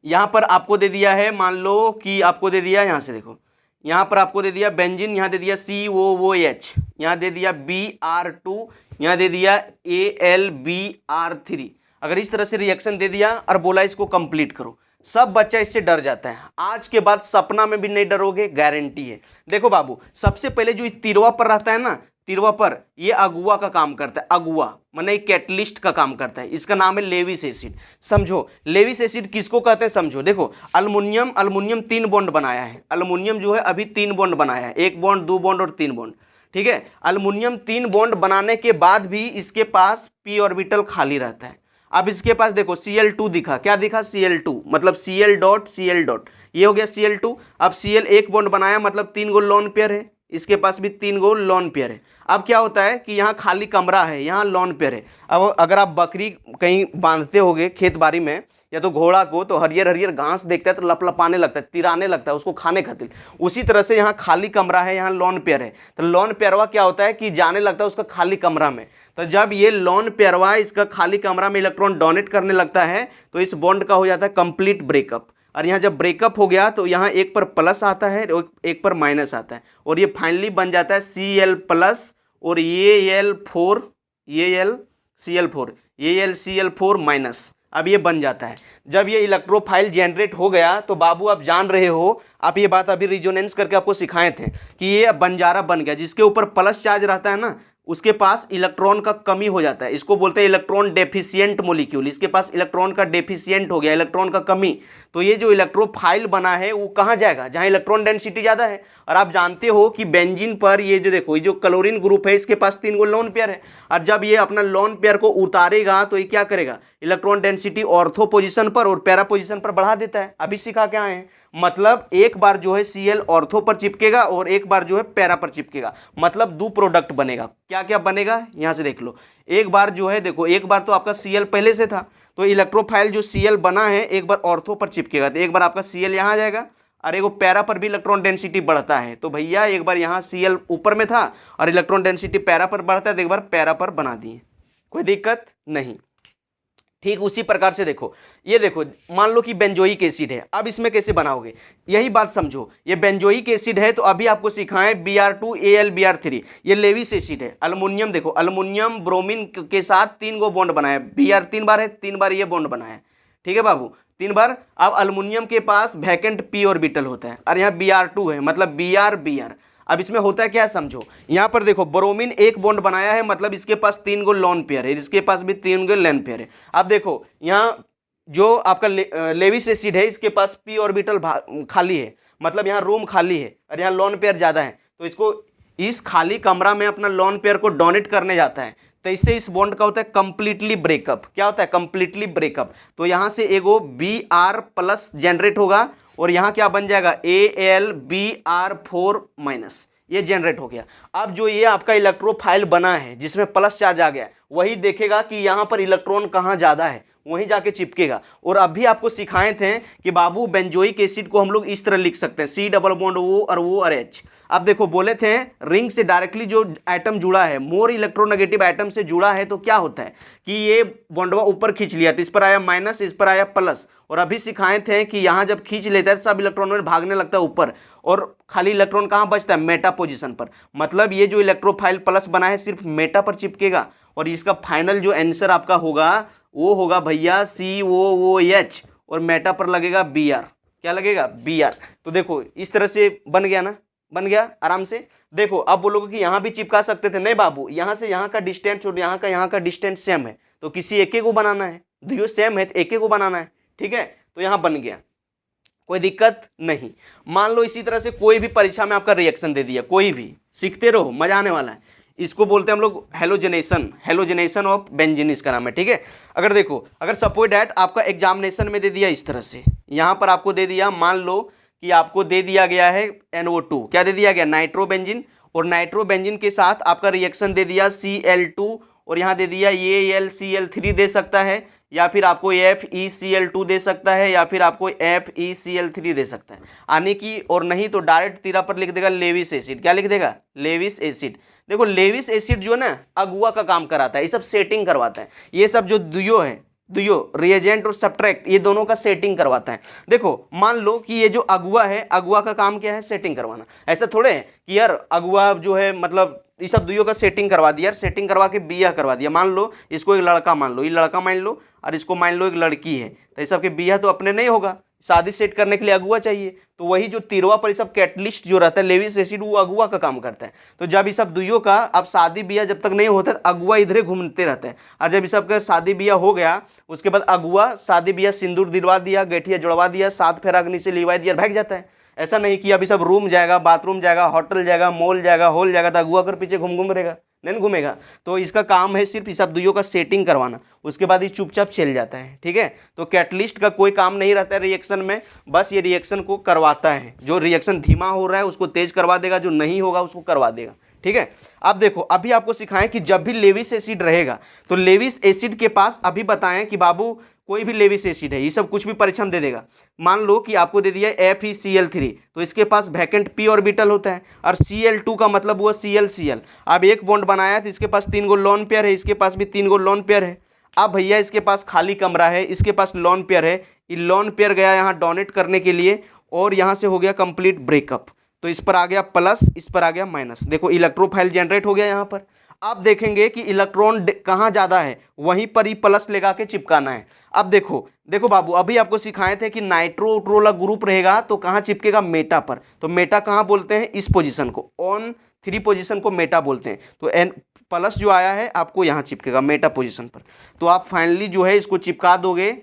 यहाँ पर आपको दे दिया है, मान लो कि आपको दे दिया, यहाँ से देखो यहाँ पर आपको दे दिया बेंजीन, यहाँ दे दिया COOH, यहाँ दे दिया Br2, यहाँ दे दिया AlBr3। अगर इस तरह से रिएक्शन दे दिया और बोला इसको कंप्लीट करो, सब बच्चा इससे डर जाता है। आज के बाद सपना में भी नहीं डरोगे, गारंटी है। देखो बाबू, सबसे पहले जो तिरवा पर रहता है ना, तिरवा पर, ये अगुआ का काम करता है। अगुआ माने कैटलिस्ट का काम करता है। इसका नाम है लेविस एसिड। समझो लेविस एसिड किसको कहते हैं, समझो। देखो अल्मुनियम 3 बॉन्ड बनाया है। अल्मुनियम जो है अभी 3 बॉन्ड बनाया है, 1 बॉन्ड 2 बॉन्ड और 3 बॉन्ड, ठीक है। अल्मुनियम 3 बॉन्ड बनाने के बाद भी इसके पास p ऑर्बिटल खाली रहता है। अब इसके पास देखो Cl2 दिखा, क्या दिखा, Cl2 मतलब Cl डॉट Cl डॉट, ये हो गया Cl2। अब Cl 1 बॉन्ड बनाया मतलब 3 गो लोन पेयर है, इसके पास भी 3 गो लोन पेयर है। अब क्या होता है कि यहाँ खाली कमरा है, यहाँ लोन पेयर है। अब अगर आप बकरी कहीं बांधते होगे खेत बाड़ी में या तो घोड़ा को, तो हरियर हरियर घास देखता है तो लपलपाने लगता है, तिराने लगता है उसको खाने खातिर। उसी तरह से यहाँ खाली कमरा है, यहाँ लोन पेयर है, तो लोन पेयरवा क्या होता है कि जाने लगता है उसका खाली कमरा में। तो जब ये लोन पेयरवा इसका खाली कमरा में इलेक्ट्रॉन डोनेट करने लगता है तो इस बॉन्ड का हो जाता है कंप्लीट ब्रेकअप। और यहाँ जब ब्रेकअप हो गया तो यहाँ एक पर प्लस आता है और एक पर माइनस आता है, और ये फाइनली बन जाता है Cl प्लस और Al4 AlCl4 माइनस। अब ये बन जाता है। जब ये इलेक्ट्रोफाइल जनरेट हो गया तो बाबू आप जान रहे हो, आप ये बात अभी रिजोनेंस करके आपको सिखाए थे कि ये बंजारा बन गया। जिसके ऊपर प्लस चार्ज रहता है ना, उसके पास इलेक्ट्रॉन का कमी हो जाता है, इसको बोलते हैं इलेक्ट्रॉन डेफिशिएंट मॉलिक्यूल। इसके पास इलेक्ट्रॉन का डेफिशिएंट हो गया, इलेक्ट्रॉन का कमी। तो ये जो इलेक्ट्रोफाइल बना है वो कहाँ जाएगा, जहाँ इलेक्ट्रॉन डेंसिटी ज़्यादा है। और आप जानते हो कि बेंजीन पर ये जो देखो, ये जो क्लोरीन ग्रुप है इसके पास 3 गो लोन पेयर है, और जब ये अपना लोन पेयर को उतारेगा तो ये क्या करेगा, इलेक्ट्रॉन डेंसिटी ऑर्थो पोजिशन पर और पैरा पोजिशन पर बढ़ा देता है। अभी सिखा क्या है, मतलब एक बार जो है Cl ऑर्थो पर चिपकेगा और एक बार जो है पैरा पर चिपकेगा, मतलब 2 प्रोडक्ट बनेगा। क्या क्या बनेगा यहाँ से देख लो। एक बार जो है देखो, एक बार तो आपका Cl पहले से था, तो इलेक्ट्रोफाइल जो Cl बना है एक बार ऑर्थो पर चिपकेगा तो एक बार आपका Cl यहाँ आ जाएगा, और एक पैरा पर भी इलेक्ट्रॉन डेंसिटी बढ़ता है। तो भैया एक बार यहाँ Cl ऊपर में था और इलेक्ट्रॉन डेंसिटी पैरा पर बढ़ता है तो एक बार पैरा पर बना दिए, कोई दिक्कत नहीं। ठीक उसी प्रकार से देखो, ये देखो मान लो कि बेंजोइक एसिड है। अब इसमें कैसे बनाओगे, यही बात समझो। ये बेंजोइक एसिड है तो अभी आपको सिखाएं Br2AlBr3, ये लेविस एसिड है। अल्मुनियम देखो, अल्मुनियम ब्रोमीन के साथ 3 गो बॉन्ड बनाया, Br 3 बार है, 3 बार ये बॉन्ड बनाया, ठीक है बाबू, 3 बार। अब अल्मुनियम के पास वैकेंट p ऑर्बिटल होता है और यहाँ Br2 है, मतलब Br। अब इसमें होता है क्या समझो, यहाँ पर देखो ब्रोमीन 1 बॉन्ड बनाया है, मतलब इसके पास 3 गो लोन पेयर है, इसके पास भी 3 गो लोन पेयर है। अब देखो यहाँ जो आपका लेविस एसिड है इसके पास p ऑर्बिटल खाली है, मतलब यहाँ रूम खाली है और यहाँ लोन पेयर ज़्यादा है, तो इसको इस खाली कमरा में अपना लोन पेयर को डोनेट करने जाता है, तो इससे इस बॉन्ड का होता है कंप्लीटली ब्रेकअप। क्या होता है, कंप्लीटली ब्रेकअप। तो यहाँ से एगो Br प्लस जनरेट होगा और यहाँ क्या बन जाएगा, AlBr4 माइनस, ये जनरेट हो गया। अब जो ये आपका इलेक्ट्रोफाइल बना है जिसमें प्लस चार्ज आ गया, वही देखेगा कि यहाँ पर इलेक्ट्रॉन कहाँ ज़्यादा है, वहीं जाके चिपकेगा। और अभी आपको सिखाए थे कि बाबू बेंजोइक एसिड को हम लोग इस तरह लिख सकते हैं, C डबल बॉन्ड O और O और H। अब देखो बोले थे रिंग से डायरेक्टली जो एटम जुड़ा है, मोर इलेक्ट्रोनेगेटिव एटम से जुड़ा है, तो क्या होता है कि ये बॉन्डवा ऊपर खींच लिया तो इस पर आया माइनस, इस पर आया प्लस। और अभी सिखाए थे कि यहाँ जब खींच लेता है सब इलेक्ट्रॉन में भागने लगता है ऊपर, और खाली इलेक्ट्रॉन कहाँ बचता है, मेटा पोजिशन पर। मतलब ये जो इलेक्ट्रोफाइल प्लस बना है सिर्फ मेटा पर चिपकेगा, और इसका फाइनल जो आंसर आपका होगा वो होगा भैया COOH, और मेटा पर लगेगा Br। क्या लगेगा, Br। तो देखो इस तरह से बन गया ना, बन गया आराम से। देखो अब बोलोगे कि यहाँ भी चिपका सकते थे, नहीं बाबू, यहाँ से यहाँ का डिस्टेंस और यहाँ का डिस्टेंस सेम है, तो किसी एक को बनाना है, दोनों सेम है तो एक को बनाना है, ठीक है। तो यहाँ बन गया, कोई दिक्कत नहीं। मान लो इसी तरह से कोई भी परीक्षा में आपका रिएक्शन दे दिया, कोई भी, सीखते रहो, मजा आने वाला है। इसको बोलते हैं हम लोग हेलोजेनेशन ऑफ बेंजीन, इसका नाम है, ठीक है। अगर देखो, अगर सपोज डैट आपका एग्जामिनेशन में दे दिया इस तरह से, यहाँ पर आपको दे दिया, मान लो कि आपको दे दिया गया है NO2, क्या दे दिया गया, नाइट्रोबेंजीन, और नाइट्रोबेंजीन के साथ आपका रिएक्शन दे दिया Cl2, और यहाँ दे दिया AlCl3 दे सकता है, या फिर आपको FeCl2 दे सकता है, या फिर आपको FeCl3 दे सकता है आने की, और नहीं तो डायरेक्ट तीरा पर लिख देगा लेविस एसिड। क्या लिख देगा, लेविस एसिड। देखो लेविस एसिड जो है ना अगुआ का काम कराता है, ये सब सेटिंग करवाता है, ये सब जो दुयो है, दुयो रिएजेंट और सब्ट्रैक्ट, ये दोनों का सेटिंग करवाता है। देखो मान लो कि ये जो अगुआ है, अगुआ का काम क्या है, सेटिंग करवाना। ऐसा थोड़े है कि यार अगुआ जो है मतलब ये सब दुइयों का सेटिंग करवा दिया, यार सेटिंग करवा के बिया करवा दिया। मान लो इसको एक लड़का मान लो, ये लड़का मान लो, और इसको मान लो एक लड़की है, तो ये सब के बिया तो अपने नहीं होगा, शादी सेट करने के लिए अगुआ चाहिए। तो वही जो 13वां परिसब कैटलिस्ट जो रहता है लेविस एसिड, वो अगुआ का काम करता है। तो जब इस सब दुइयों का अब शादी ब्याह जब तक नहीं होता अगुआ इधरे घूमते रहते हैं, और जब इस सब का शादी ब्याह हो गया उसके बाद अगुआ शादी ब्याह सिंदूर दिलवा दिया, गठिया जुड़वा दिया, 7 फेरा अग्नि से लिवा दिया, भाग जाता है। ऐसा नहीं कि अभी सब रूम जाएगा, बाथरूम जाएगा, होटल जाएगा, मॉल जाएगा, हॉल जाएगा, तो अगुआ कर पीछे घूम रहेगा, नहीं घूमेगा। तो इसका काम है सिर्फ इस सब दुइयों का सेटिंग करवाना, उसके बाद ये चुपचाप चल जाता है। ठीक है, तो कैटलिस्ट का कोई काम नहीं रहता है रिएक्शन में, बस ये रिएक्शन को करवाता है। जो रिएक्शन धीमा हो रहा है उसको तेज करवा देगा, जो नहीं होगा उसको करवा देगा। ठीक है, अब देखो अभी आपको सिखाएं कि जब भी लेविस एसिड रहेगा तो लेविस एसिड के पास अभी बताएं कि बाबू कोई भी लेविस एसिड है, ये सब कुछ भी परीक्षा में दे देगा। मान लो कि आपको दे दिया FeCl3, तो इसके पास वैकेंट p ऑर्बिटल होता है, और Cl2 का मतलब हुआ Cl। अब एक बॉन्ड बनाया तो इसके पास 3 गो लोन पेयर है, इसके पास भी 3 गो लोन पेयर है। अब भैया इसके पास खाली कमरा है, इसके पास लोन पेयर है, ये लोन पेयर गया यहाँ डोनेट करने के लिए, और यहाँ से हो गया कंप्लीट ब्रेकअप। तो इस पर आ गया प्लस, इस पर आ गया माइनस। देखो इलेक्ट्रोफाइल जनरेट हो गया यहाँ पर। अब देखेंगे कि इलेक्ट्रॉन कहाँ ज़्यादा है, वहीं पर ही प्लस लगा के चिपकाना है। अब देखो बाबू अभी आपको सिखाए थे कि नाइट्रोट्रोला ग्रुप रहेगा तो कहाँ चिपकेगा, मेटा पर। तो मेटा कहाँ बोलते हैं, इस पोजीशन को, ऑन 3 पोजीशन को मेटा बोलते हैं। तो एन प्लस जो आया है आपको यहाँ चिपकेगा मेटा पोजीशन पर। तो आप फाइनली जो है इसको चिपका दोगे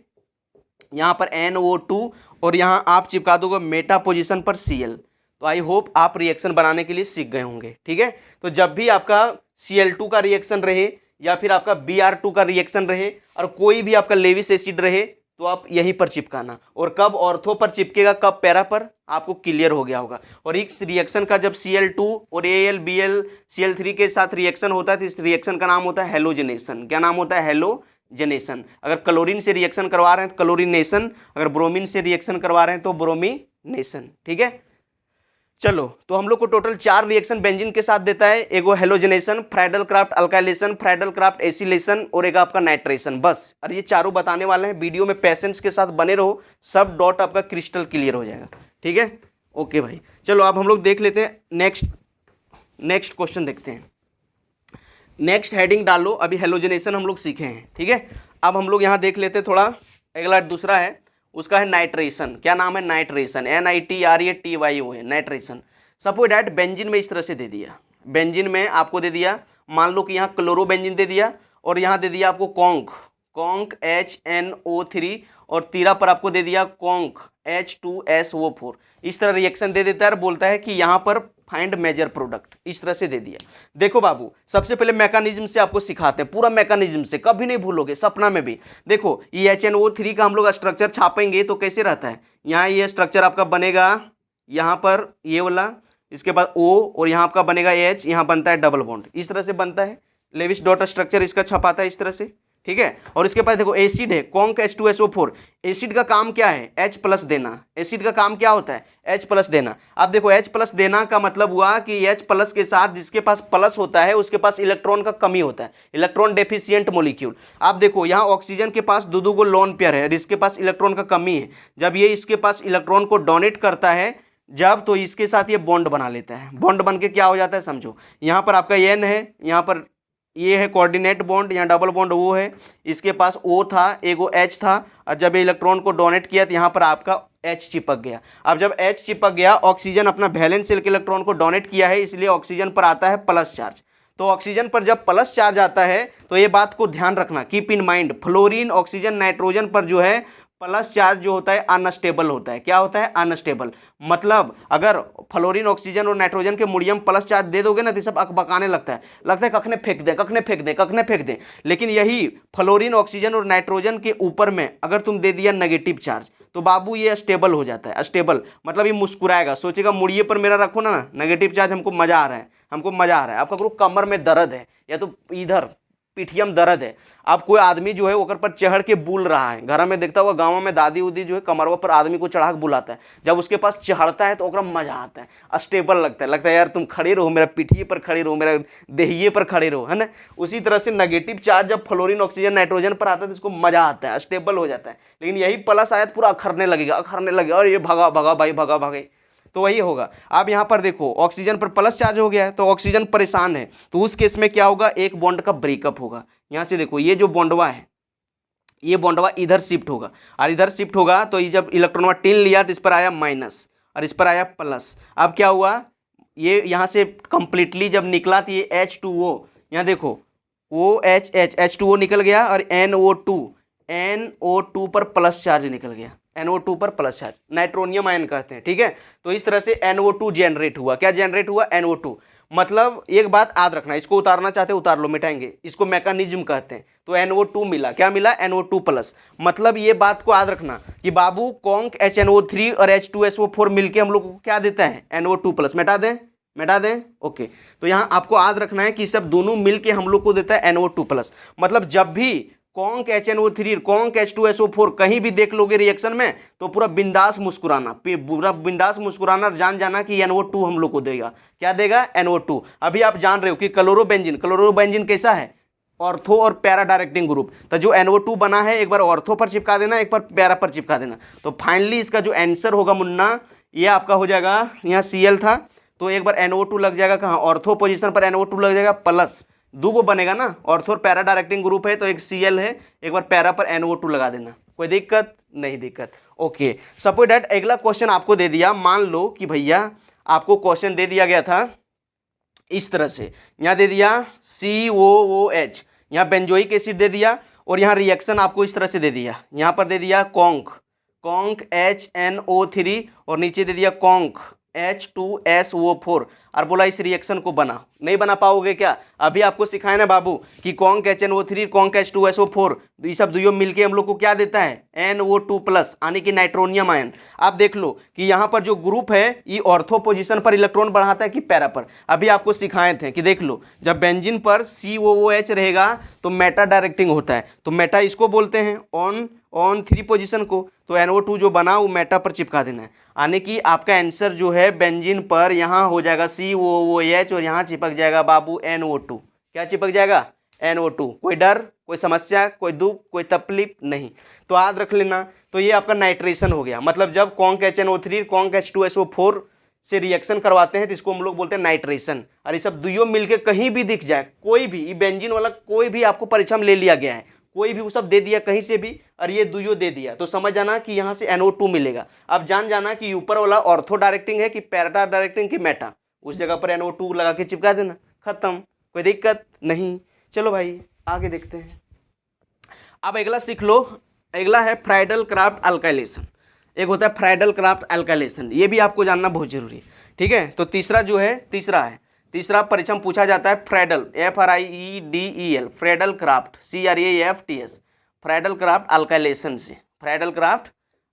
यहाँ पर NO2, और यहाँ आप चिपका दोगे मेटा पोजीशन पर Cl। तो आई होप आप रिएक्शन बनाने के लिए सीख गए होंगे। ठीक है, तो जब भी आपका Cl2 का रिएक्शन रहे या फिर आपका Br2 का रिएक्शन रहे और कोई भी आपका लेविस एसिड रहे तो आप यहीं पर चिपकाना, और कब ऑर्थो पर चिपकेगा कब पैरा पर आपको क्लियर हो गया होगा। और इस रिएक्शन का जब Cl2 और AlBlCl3 के साथ रिएक्शन होता है तो इस रिएक्शन का नाम होता है हेलोजेनेशन। क्या नाम होता है, हेलोजेनेशन। अगर क्लोरीन से रिएक्शन करवा रहे हैं तो क्लोरीनेशन, अगर ब्रोमीन से रिएक्शन करवा रहे हैं तो ब्रोमीनेशन। ठीक है, चलो तो हम लोग को टोटल 4 रिएक्शन बेंजीन के साथ देता है, एगो halogenation, Friedel Crafts alkylation, Friedel Crafts acylation, और एक आपका नाइट्रेशन। बस, और ये चारों बताने वाले हैं। वीडियो में पेशेंस के साथ बने रहो, सब डॉट आपका क्रिस्टल क्लियर हो जाएगा। ठीक है, ओके भाई, चलो अब हम लोग देख लेते हैं नेक्स्ट क्वेश्चन देखते हैं। नेक्स्ट हेडिंग डालो, अभी हेलोजेनेशन हम लोग सीखे हैं। ठीक है, अब हम लोग यहाँ देख लेते हैं, थोड़ा अगला दूसरा है, उसका है नाइट्रेशन। क्या नाम है, नाइट्रेशन, NITRATYO है नाइट्रेशन। सपोज डैट बेंजीन में इस तरह से दे दिया, बेंजीन में आपको दे दिया, मान लो कि यहाँ क्लोरोबेंजीन दे दिया, और यहाँ दे दिया आपको कॉन्क HNO3, और तीरा पर आपको दे दिया कॉन्क H2SO4। इस तरह रिएक्शन दे देता है और बोलता है कि यहाँ पर फाइंड मेजर प्रोडक्ट, इस तरह से दे दिया। देखो बाबू सबसे पहले मैकेनिज्म से आपको सिखाते हैं, पूरा मैकेनिज्म से, कभी नहीं भूलोगे सपना में भी। देखो ये HNO3 का हम लोग स्ट्रक्चर छापेंगे तो कैसे रहता है, यहाँ ये स्ट्रक्चर आपका बनेगा, यहाँ पर ये वाला, इसके बाद O, और यहाँ आपका बनेगा H, यहाँ बनता है डबल बॉन्ड, इस तरह से बनता है। लेविस डॉट स्ट्रक्चर इसका छपाता है इस तरह से। ठीक है, और इसके पास देखो एसिड है, कॉन्क H2SO4। एसिड का काम क्या है, H+ देना। एसिड का काम क्या होता है, H+ देना। अब देखो H+ देना का मतलब हुआ कि H+ के साथ जिसके पास प्लस होता है उसके पास इलेक्ट्रॉन का कमी होता है, इलेक्ट्रॉन डेफिशिएंट मॉलिक्यूल। अब देखो यहाँ ऑक्सीजन के पास दो गो लोन पेयर है और इसके पास इलेक्ट्रॉन का कमी है। जब ये इसके पास इलेक्ट्रॉन को डोनेट करता है जब, तो इसके साथ ये बॉन्ड बना लेता है। बॉन्ड बन के क्या हो जाता है समझो, यहाँ पर आपका N है, यहाँ पर ये है कोऑर्डिनेट बॉन्ड, यहाँ डबल बॉन्ड वो है, इसके पास O था, एगो H था, और जब ये इलेक्ट्रॉन को डोनेट किया तो यहाँ पर आपका H चिपक गया। अब जब H चिपक गया, ऑक्सीजन अपना वैलेंस शेल के इलेक्ट्रॉन को डोनेट किया है, इसलिए ऑक्सीजन पर आता है प्लस चार्ज। तो ऑक्सीजन पर जब प्लस चार्ज आता है तो ये बात को ध्यान रखना, keep in mind, fluorine oxygen nitrogen पर जो है प्लस चार्ज जो होता है अनस्टेबल होता है। क्या होता है, अनस्टेबल। मतलब अगर फ्लोरीन ऑक्सीजन और नाइट्रोजन के मुड़ियम प्लस चार्ज दे दोगे ना तो सब अकबकाने लगता है कखने फेंक दें कखने फेंक दें कखने फेंक दें। लेकिन यही फ्लोरीन ऑक्सीजन और नाइट्रोजन के ऊपर में अगर तुम दे दिया नेगेटिव चार्ज तो बाबू ये स्टेबल हो जाता है। स्टेबल मतलब ये मुस्कुराएगा, सोचेगा मुड़िए पर मेरा रखो ना नेगेटिव चार्ज, हमको मजा आ रहा है, हमको मजा आ रहा है। आपका ग्रुप कमर में दर्द है या तो इधर पिठियम दर्द है, अब कोई आदमी जो है ओकर पर चढ़ के बुल रहा है, घर में देखता होगा गाँव में दादी उदी जो है कमरवा पर आदमी को चढ़ा के बुलाता है, जब उसके पास चढ़ता है तो ओकरा मजा आता है, स्टेबल लगता है यार तुम खड़े रहो, मेरा पिठिए पर खड़े रहो, मेरा देहिए पर खड़े रहो, है ना। उसी तरह से नेगेटिव चार्ज जब फ्लोरीन ऑक्सीजन नाइट्रोजन पर आता है तो इसको मजा आता है, स्टेबल हो जाता है। लेकिन यही प्लस आया तो पूरा अखरने लगेगा और ये भगा भगा भाई भगा भागे, तो वही होगा। अब यहाँ पर देखो ऑक्सीजन पर प्लस चार्ज हो गया है तो ऑक्सीजन परेशान है, तो उस केस में क्या होगा, एक बॉन्ड का ब्रेकअप होगा। यहाँ से देखो ये जो बॉन्डवा है ये बॉन्डवा इधर शिफ्ट होगा, और इधर शिफ्ट होगा तो ये जब इलेक्ट्रॉनवा टिन लिया तो इस पर आया माइनस और इस पर आया प्लस। अब क्या हुआ, ये यहाँ से कंप्लीटली जब निकला तो ये H2O, यहाँ देखो OH H2O निकल गया और NO2 पर प्लस चार्ज निकल गया, NO2 पर प्लस चार्ज, नाइट्रोनियम आयन कहते हैं, ठीक है। तो इस तरह से NO2 जनरेट हुआ। क्या जनरेट हुआ? NO2। मतलब एक बात याद रखना, इसको उतारना चाहते उतार लो, मिटाएंगे, इसको मैकेनिज्म कहते हैं। तो NO2 मिला, क्या मिला? NO2 plus. मतलब ये बात को याद रखना कि बाबू कॉन्क HNO3 और H2SO4 मिलके हम लोग को क्या देता है? NO2 plus. मिटा दें ओके। तो यहाँ आपको याद रखना है कि सब दोनों मिलके हम लोग को देता है NO2 प्लस। मतलब जब भी कॉन्क HNO3 कॉन्क H2SO4 कहीं भी देख लोगे रिएक्शन में तो पूरा बिंदास मुस्कुराना, पूरा बिंदास मुस्कुराना, जान जाना कि NO2 हम लोग को देगा। क्या देगा? NO2। अभी आप जान रहे हो कि क्लोरोबेंजीन कैसा है? ऑर्थो और पैरा डायरेक्टिंग ग्रुप। तो जो NO2 बना है एक बार ऑर्थो पर चिपका देना, एक बार पैरा पर चिपका देना। तो फाइनली इसका जो आंसर होगा मुन्ना, ये आपका हो जाएगा, यहाँ Cl था तो एक बार NO2 लग जाएगा कहाँ? ऑर्थो पोजीशन पर NO2 लग जाएगा प्लस, दो बनेगा ना, ऑर्थो और पैरा डायरेक्टिंग ग्रुप है तो एक Cl है, एक बार पैरा पर NO2 लगा देना। कोई दिक्कत? नहीं दिक्कत। ओके, सपोज दैट अगला क्वेश्चन आपको दे दिया, मान लो कि भैया आपको क्वेश्चन दे दिया गया था इस तरह से, यहाँ दे दिया COOH, यहाँ बेंजोइक एसिड दे दिया, और यहाँ रिएक्शन आपको इस तरह से दे दिया, यहाँ पर दे दिया कॉन्क HNO3 और नीचे दे दिया कॉन्क H2SO4 और बोला इस रिएक्शन को बना। नहीं बना पाओगे क्या? अभी आपको सिखाया ना बाबू कि कॉन्क HNO3 कॉन्क H2SO4 ये सब दुइयों मिलके हम लोग को क्या देता है? NO2 प्लस, यानी कि नाइट्रोनियम आयन। आप देख लो कि यहाँ पर जो ग्रुप है ये ऑर्थो पोजीशन पर इलेक्ट्रॉन बढ़ाता है कि पैरा पर। अभी आपको सिखाए थे कि देख लो जब बेंजीन पर COOH रहेगा तो मेटा डायरेक्टिंग होता है, तो मेटा इसको बोलते हैं ऑन 3 पोजीशन को, तो NO2 जो बना वो मेटा पर चिपका देना है, यानी कि आपका आंसर जो है बेंजीन पर यहाँ हो जाएगा COOH और यहाँ चिपक जाएगा बाबू NO2। क्या चिपक जाएगा? NO2। कोई डर, कोई समस्या, कोई दुख, कोई तकलीफ नहीं, तो याद रख लेना। तो ये आपका नाइट्रेशन हो गया। मतलब जब कॉन्क HNO3 कॉन्क H2SO4 से रिएक्शन करवाते हैं तो इसको हम लोग बोलते हैं नाइट्रेशन। और ये सब दुइयों मिलके कहीं भी दिख जाए, कोई भी बेंजीन वाला कोई भी आपको परीक्षा में ले लिया गया है, कोई भी वो सब दे दिया कहीं से भी और ये दुइयों दे दिया, तो समझ जाना कि यहाँ से NO2 मिलेगा। अब जान जाना कि ऊपर वाला ऑर्थो डायरेक्टिंग है कि पैरा डायरेक्टिंग की मेटा, उस जगह पर NO2 लगा के चिपका देना, खत्म, कोई दिक्कत नहीं। चलो भाई आगे देखते हैं। अब अगला सीख लो, अगला है फ्राइडल क्राफ्ट अल्काइलेशन। एक होता है फ्राइडल क्राफ्ट अल्काइलेशन, ये भी आपको जानना बहुत जरूरी है, ठीक है। तो तीसरा जो है, तीसरा परीक्षा में पूछा जाता है Friedl FRIEDEL Friedl craft CRAFTS Friedl Crafts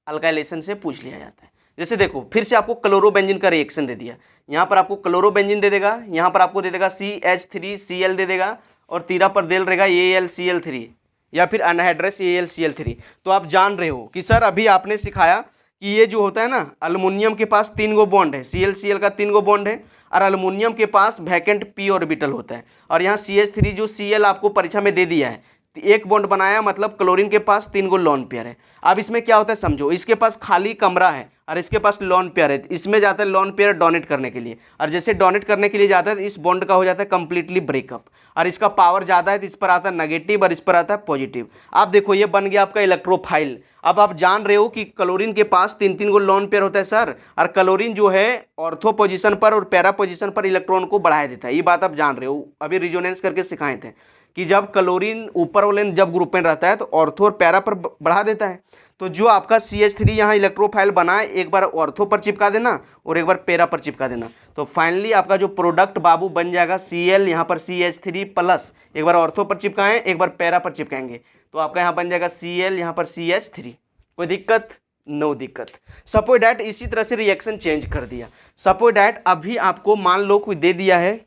alkylation से पूछ लिया जाता है। जैसे देखो फिर से आपको क्लोरोबेंजीन का रिएक्शन दे दिया, यहाँ पर आपको क्लोरोबेंजीन दे देगा, यहाँ पर आपको दे देगा CH3Cl दे देगा और तीरा पर दे रहेगा AlCl3 या फिर अनहाइड्रस AlCl3। तो आप जान रहे हो कि सर अभी आपने सिखाया कि ये जो होता है ना, अल्युमिनियम के पास 3 गो बॉन्ड है, ClCl का 3 गो बॉन्ड है और अल्युमिनियम के पास वैकेंट p ऑर्बिटल होता है, और यहाँ CH3 जो Cl आपको परीक्षा में दे दिया है, एक बॉन्ड बनाया, मतलब क्लोरीन के पास 3 गो लोन पेयर है। अब इसमें क्या होता है समझो, इसके पास खाली कमरा है और इसके पास लोन पेयर है, इसमें जाता है लोन पेयर डोनेट करने के लिए, और जैसे डोनेट करने के लिए जाता है तो इस बॉन्ड का हो जाता है कंप्लीटली ब्रेकअप, और इसका पावर ज़्यादा है तो इस पर आता है नेगेटिव और इस पर आता है पॉजिटिव। आप देखो ये बन गया आपका इलेक्ट्रोफाइल। अब आप जान रहे हो कि क्लोरीन के पास 3 गो लोन पेयर होता है सर, और क्लोरीन जो है ऑर्थो पोजीशन पर और पैरा पोजीशन पर इलेक्ट्रॉन को बढ़ा देता है, ये बात आप जान रहे हो, अभी रिजोनेंस करके सिखाए थे कि जब क्लोरीन ऊपर वाले जब ग्रुप में रहता है तो ऑर्थो और पैरा पर बढ़ा देता है। तो जो आपका CH3 यहाँ इलेक्ट्रोफाइल बना है, एक बार ऑर्थो पर चिपका देना और एक बार पैरा पर चिपका देना, तो फाइनली आपका जो प्रोडक्ट बाबू बन जाएगा Cl, यहाँ पर CH3 प्लस, एक बार ऑर्थो पर चिपकाएं एक बार पैरा पर चिपकाएंगे तो आपका यहाँ बन जाएगा Cl, यहाँ पर CH3। कोई दिक्कत? नो दिक्कत। सपोज डैट इसी तरह से रिएक्शन चेंज कर दिया। सपोज डैट अभी आपको मान लो कोई दे दिया है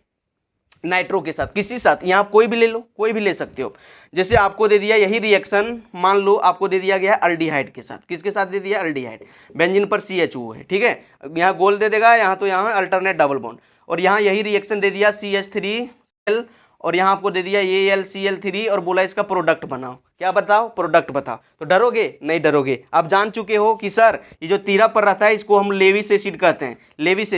नाइट्रो के साथ, किसी साथ, यहाँ कोई भी ले लो, कोई भी ले सकते हो। जैसे आपको दे दिया यही रिएक्शन, मान लो आपको दे दिया गया है अल्डिहाइड के साथ, किसके साथ दे दिया? अल्डिहाइड। बेंजीन पर CHO है, ठीक है, यहाँ गोल दे देगा, यहाँ तो यहाँ अल्टरनेट डबल बॉन्ड, और यहाँ यही रिएक्शन दे दिया CH3Cl और यहाँ आपको दे दिया AlCl3 और बोला इसका प्रोडक्ट बनाओ। क्या बताओ, प्रोडक्ट बताओ। तो डरोगे नहीं, डरोगे। आप जान चुके हो कि सर ये जो तीरा पर रहता है इसको हम लेविस एसिड कहते हैं। लेविस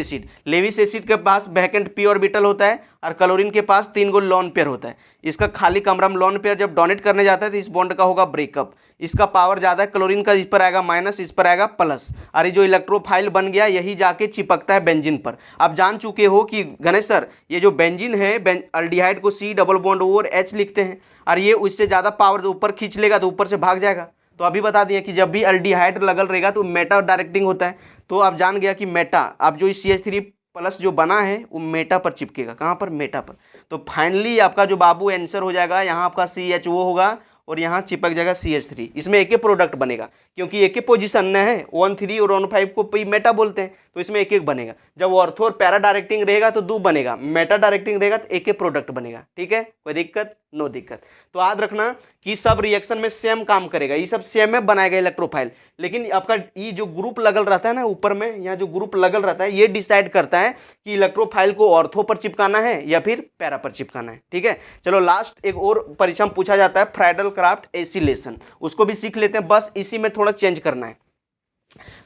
एसिड के पास वैकेंट पी ऑर्बिटल होता है और क्लोरीन के पास 3 गो लोन पेयर होता है। इसका खाली कमरा में लोन पेयर जब डोनेट करने जाता है तो इस बॉन्ड का होगा ब्रेकअप। इसका पावर ज़्यादा है, क्लोरीन का इस पर आएगा माइनस, इस पर आएगा प्लस, और ये जो इलेक्ट्रोफाइल बन गया यही जाके चिपकता है बेंजीन पर। आप जान चुके हो कि गणेश सर ये जो बेंजीन है, अल्डिहाइड को C डबल बॉन्ड O और H लिखते हैं, और ये उससे ज़्यादा पावर ऊपर खींच लेगा तो ऊपर से भाग जाएगा। तो अभी बता दिए कि जब भी अल्डिहाइड लगल रहेगा तो मेटा डायरेक्टिंग होता है। तो आप जान गया कि मेटा, अब जो CH3 प्लस जो बना है वो मेटा पर चिपकेगा। कहाँ पर, मेटा पर। तो फाइनली आपका जो बाबू आंसर हो जाएगा, यहाँ आपका CHO होगा और यहाँ चिपक जाएगा CH3। इसमें एक ही प्रोडक्ट बनेगा क्योंकि एक ही पोजीशन में है, 1,3 और 1,5 को मेटा बोलते हैं, तो इसमें एक एक बनेगा। जब ऑर्थो और पैरा डायरेक्टिंग रहेगा तो 2 बनेगा, मेटा डायरेक्टिंग रहेगा तो एक ही प्रोडक्ट बनेगा। ठीक है, कोई दिक्कत, नो दिक्कत। तो याद रखना कि सब रिएक्शन में सेम काम करेगा, ये सब सेम में बनाएगा इलेक्ट्रोफाइल, लेकिन आपका ये जो ग्रुप लगल रहता है ना ऊपर में, यहाँ जो ग्रुप लगल रहता है ये डिसाइड करता है कि इलेक्ट्रोफाइल को ऑर्थो पर चिपकाना है या फिर पैरा पर चिपकाना है। ठीक है, चलो लास्ट एक और परीक्षा में पूछा जाता है फ्राइडल क्राफ्ट एसिलेशन, उसको भी सीख लेते हैं, बस इसी में थोड़ा चेंज करना है।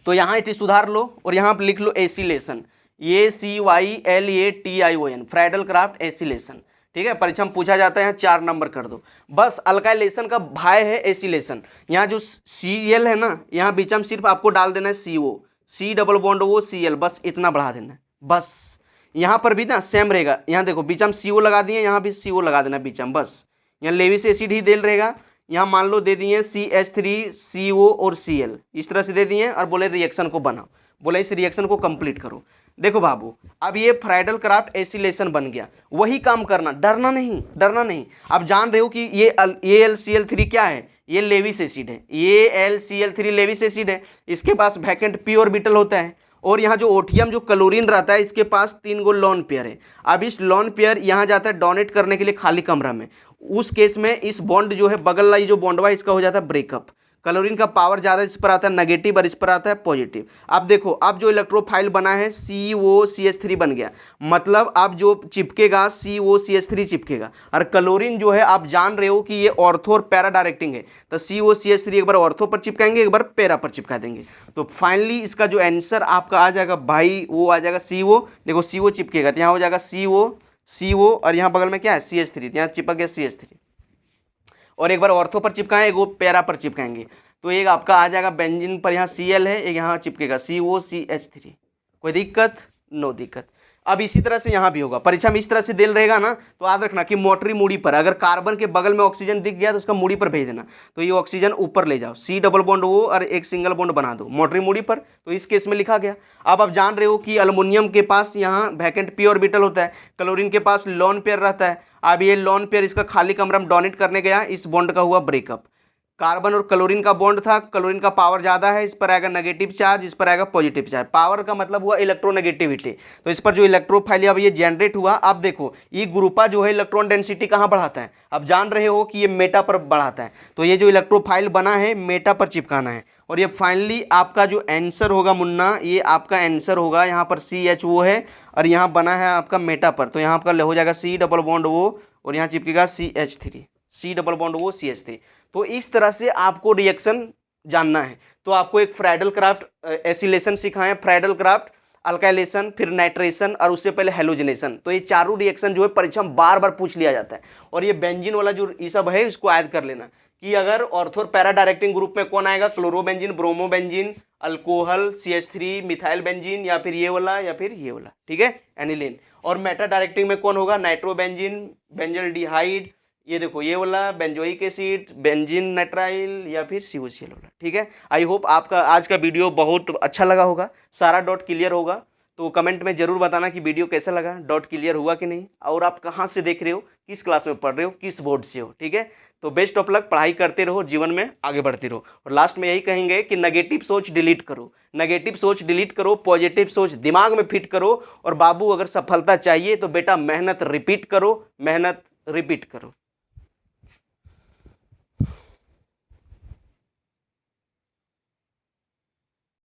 तो यहाँ इट सुधार लो और यहाँ पर लिख लो acylation, ACYLATION, Friedel Crafts acylation. ठीक है, परीक्षा में पूछा जाता है, यहाँ 4 नंबर कर दो। बस अल्काइलेशन का भाई है एसिलेशन। यहाँ जो Cl है ना, यहाँ बीच में सिर्फ आपको डाल देना है CO, C double bond O Cl, बस इतना बढ़ा देना है। बस यहाँ पर भी ना सेम रहेगा, यहाँ देखो बीच में CO लगा दिए, यहाँ भी CO लगा देना बीच में, बस यहाँ लेविस एसिड ही देल रहेगा। यहाँ मान लो दे दिए CH3 CO और Cl, इस तरह से दे दिए और बोले रिएक्शन को बनाओ, बोले इस रिएक्शन को कंप्लीट करो। देखो बाबू, अब ये फ्राइडल क्राफ्ट एसिलेशन बन गया, वही काम करना, डरना नहीं, डरना नहीं। आप जान रहे हो कि ये AlCl3 क्या है, ये लेविस एसिड है, ये AlCl3 लेविस एसिड है, इसके पास वैकेंट p ऑर्बिटल होता है, और यहाँ जो ओटियम जो क्लोरीन रहता है इसके पास 3 गो लोन पेयर है। अब इस लोन पेयर यहाँ जाता है डोनेट करने के लिए खाली कमरा में, उस केस में इस बॉन्ड जो है बगल वाली जो बॉन्डवा इसका हो जाता है ब्रेकअप। क्लोरीन का पावर ज़्यादा इस पर आता है नेगेटिव और इस पर आता है पॉजिटिव। अब देखो, अब जो इलेक्ट्रोफाइल बना है COCH3 बन गया, मतलब अब जो चिपकेगा COCH3 चिपकेगा, और क्लोरीन जो है आप जान रहे हो कि ये ऑर्थो और पैरा डायरेक्टिंग है, तो COCH3 एक बार ऑर्थो पर चिपकाएंगे, एक बार पैरा पर चिपका देंगे। तो फाइनली इसका जो आंसर आपका आ जाएगा भाई, वो आ जाएगा CO। देखो CO चिपकेगा तो यहाँ हो जाएगा CO और यहाँ बगल में क्या है CH3, यहाँ चिपक गया CH3, और एक बार ऑर्थो पर चिपकाएं, एक वो पैरा पर चिपकाएंगे, तो एक आपका आ जाएगा बेंजीन पर यहाँ Cl है, एक यहाँ चिपकेगा COCH3। कोई दिक्कत, नो दिक्कत। अब इसी तरह से यहाँ भी होगा, परीक्षा में इस तरह से दिल रहेगा ना, तो याद रखना कि मोटरी मूड़ी पर अगर कार्बन के बगल में ऑक्सीजन दिख गया तो उसका मूड़ी पर भेज देना, तो ये ऑक्सीजन ऊपर ले जाओ, C डबल बॉन्ड O और एक सिंगल बॉन्ड बना दो मोटरी मूड़ी पर, तो इस केस में लिखा गया। अब आप जान रहे हो कि अल्युमिनियम के पास यहाँ वैकेंट p ऑर्बिटल होता है, क्लोरीन के पास लोन पेयर रहता है। अब ये लोन पेयर इसका खाली कमरा में डोनेट करने गया, इस बॉन्ड का हुआ ब्रेकअप। कार्बन और क्लोरीन का बॉन्ड था, क्लोरीन का पावर ज़्यादा है, इस पर आएगा नेगेटिव चार्ज, इस पर आएगा पॉजिटिव चार्ज। पावर का मतलब हुआ इलेक्ट्रोनेगेटिविटी, तो इस पर जो इलेक्ट्रोफाइल अब ये जनरेट हुआ। अब देखो ये ग्रुपा जो है इलेक्ट्रॉन डेंसिटी कहाँ बढ़ाता है, अब जान रहे हो कि ये मेटा पर बढ़ाता है, तो ये जो इलेक्ट्रोफाइल बना है मेटा पर चिपकाना है। और ये फाइनली आपका जो आंसर होगा मुन्ना, ये आपका आंसर होगा, यहाँ पर CHO है और यहाँ बना है आपका मेटा पर, तो यहाँ आपका हो जाएगा C डबल बॉन्ड O और यहाँ चिपकेगा CH3, C double bond O CH3। तो इस तरह से आपको रिएक्शन जानना है। तो आपको एक फ्राइडल क्राफ्ट एसिलेशन सिखाएं, फ्राइडल क्राफ्ट अल्काइलेशन, फिर नाइट्रेशन और उससे पहले हेलोजिनेशन। तो ये चारों रिएक्शन जो है परीक्षा में बार बार पूछ लिया जाता है। और ये बेंजीन वाला जो ये सब है इसको याद कर लेना कि अगर ऑर्थो और पैरा डायरेक्टिंग ग्रुप में कौन आएगा, chlorobenzene, bromobenzene, alcohol, CH3, methyl benzene, या फिर ये वाला या फिर ये वाला, ठीक है, एनिलीन। और मेटा डायरेक्टिंग में कौन होगा, नाइट्रोबेंजीन, बेंजल्डिहाइड, ये देखो ये वाला बेंजोइक एसिड, बेंजीन नाइट्राइल या फिर COCl वाला। ठीक है, आई होप आपका आज का वीडियो बहुत अच्छा लगा होगा, सारा डॉट क्लियर होगा। तो कमेंट में जरूर बताना कि वीडियो कैसा लगा, डॉट क्लियर हुआ कि नहीं, और आप कहाँ से देख रहे हो, किस क्लास में पढ़ रहे हो, किस बोर्ड से हो। ठीक है, तो बेस्ट ऑफ लक, पढ़ाई करते रहो, जीवन में आगे बढ़ते रहो। और लास्ट में यही कहेंगे कि नेगेटिव सोच डिलीट करो, नेगेटिव सोच डिलीट करो, पॉजिटिव सोच दिमाग में फिट करो। और बाबू अगर सफलता चाहिए तो बेटा मेहनत रिपीट करो, मेहनत रिपीट करो।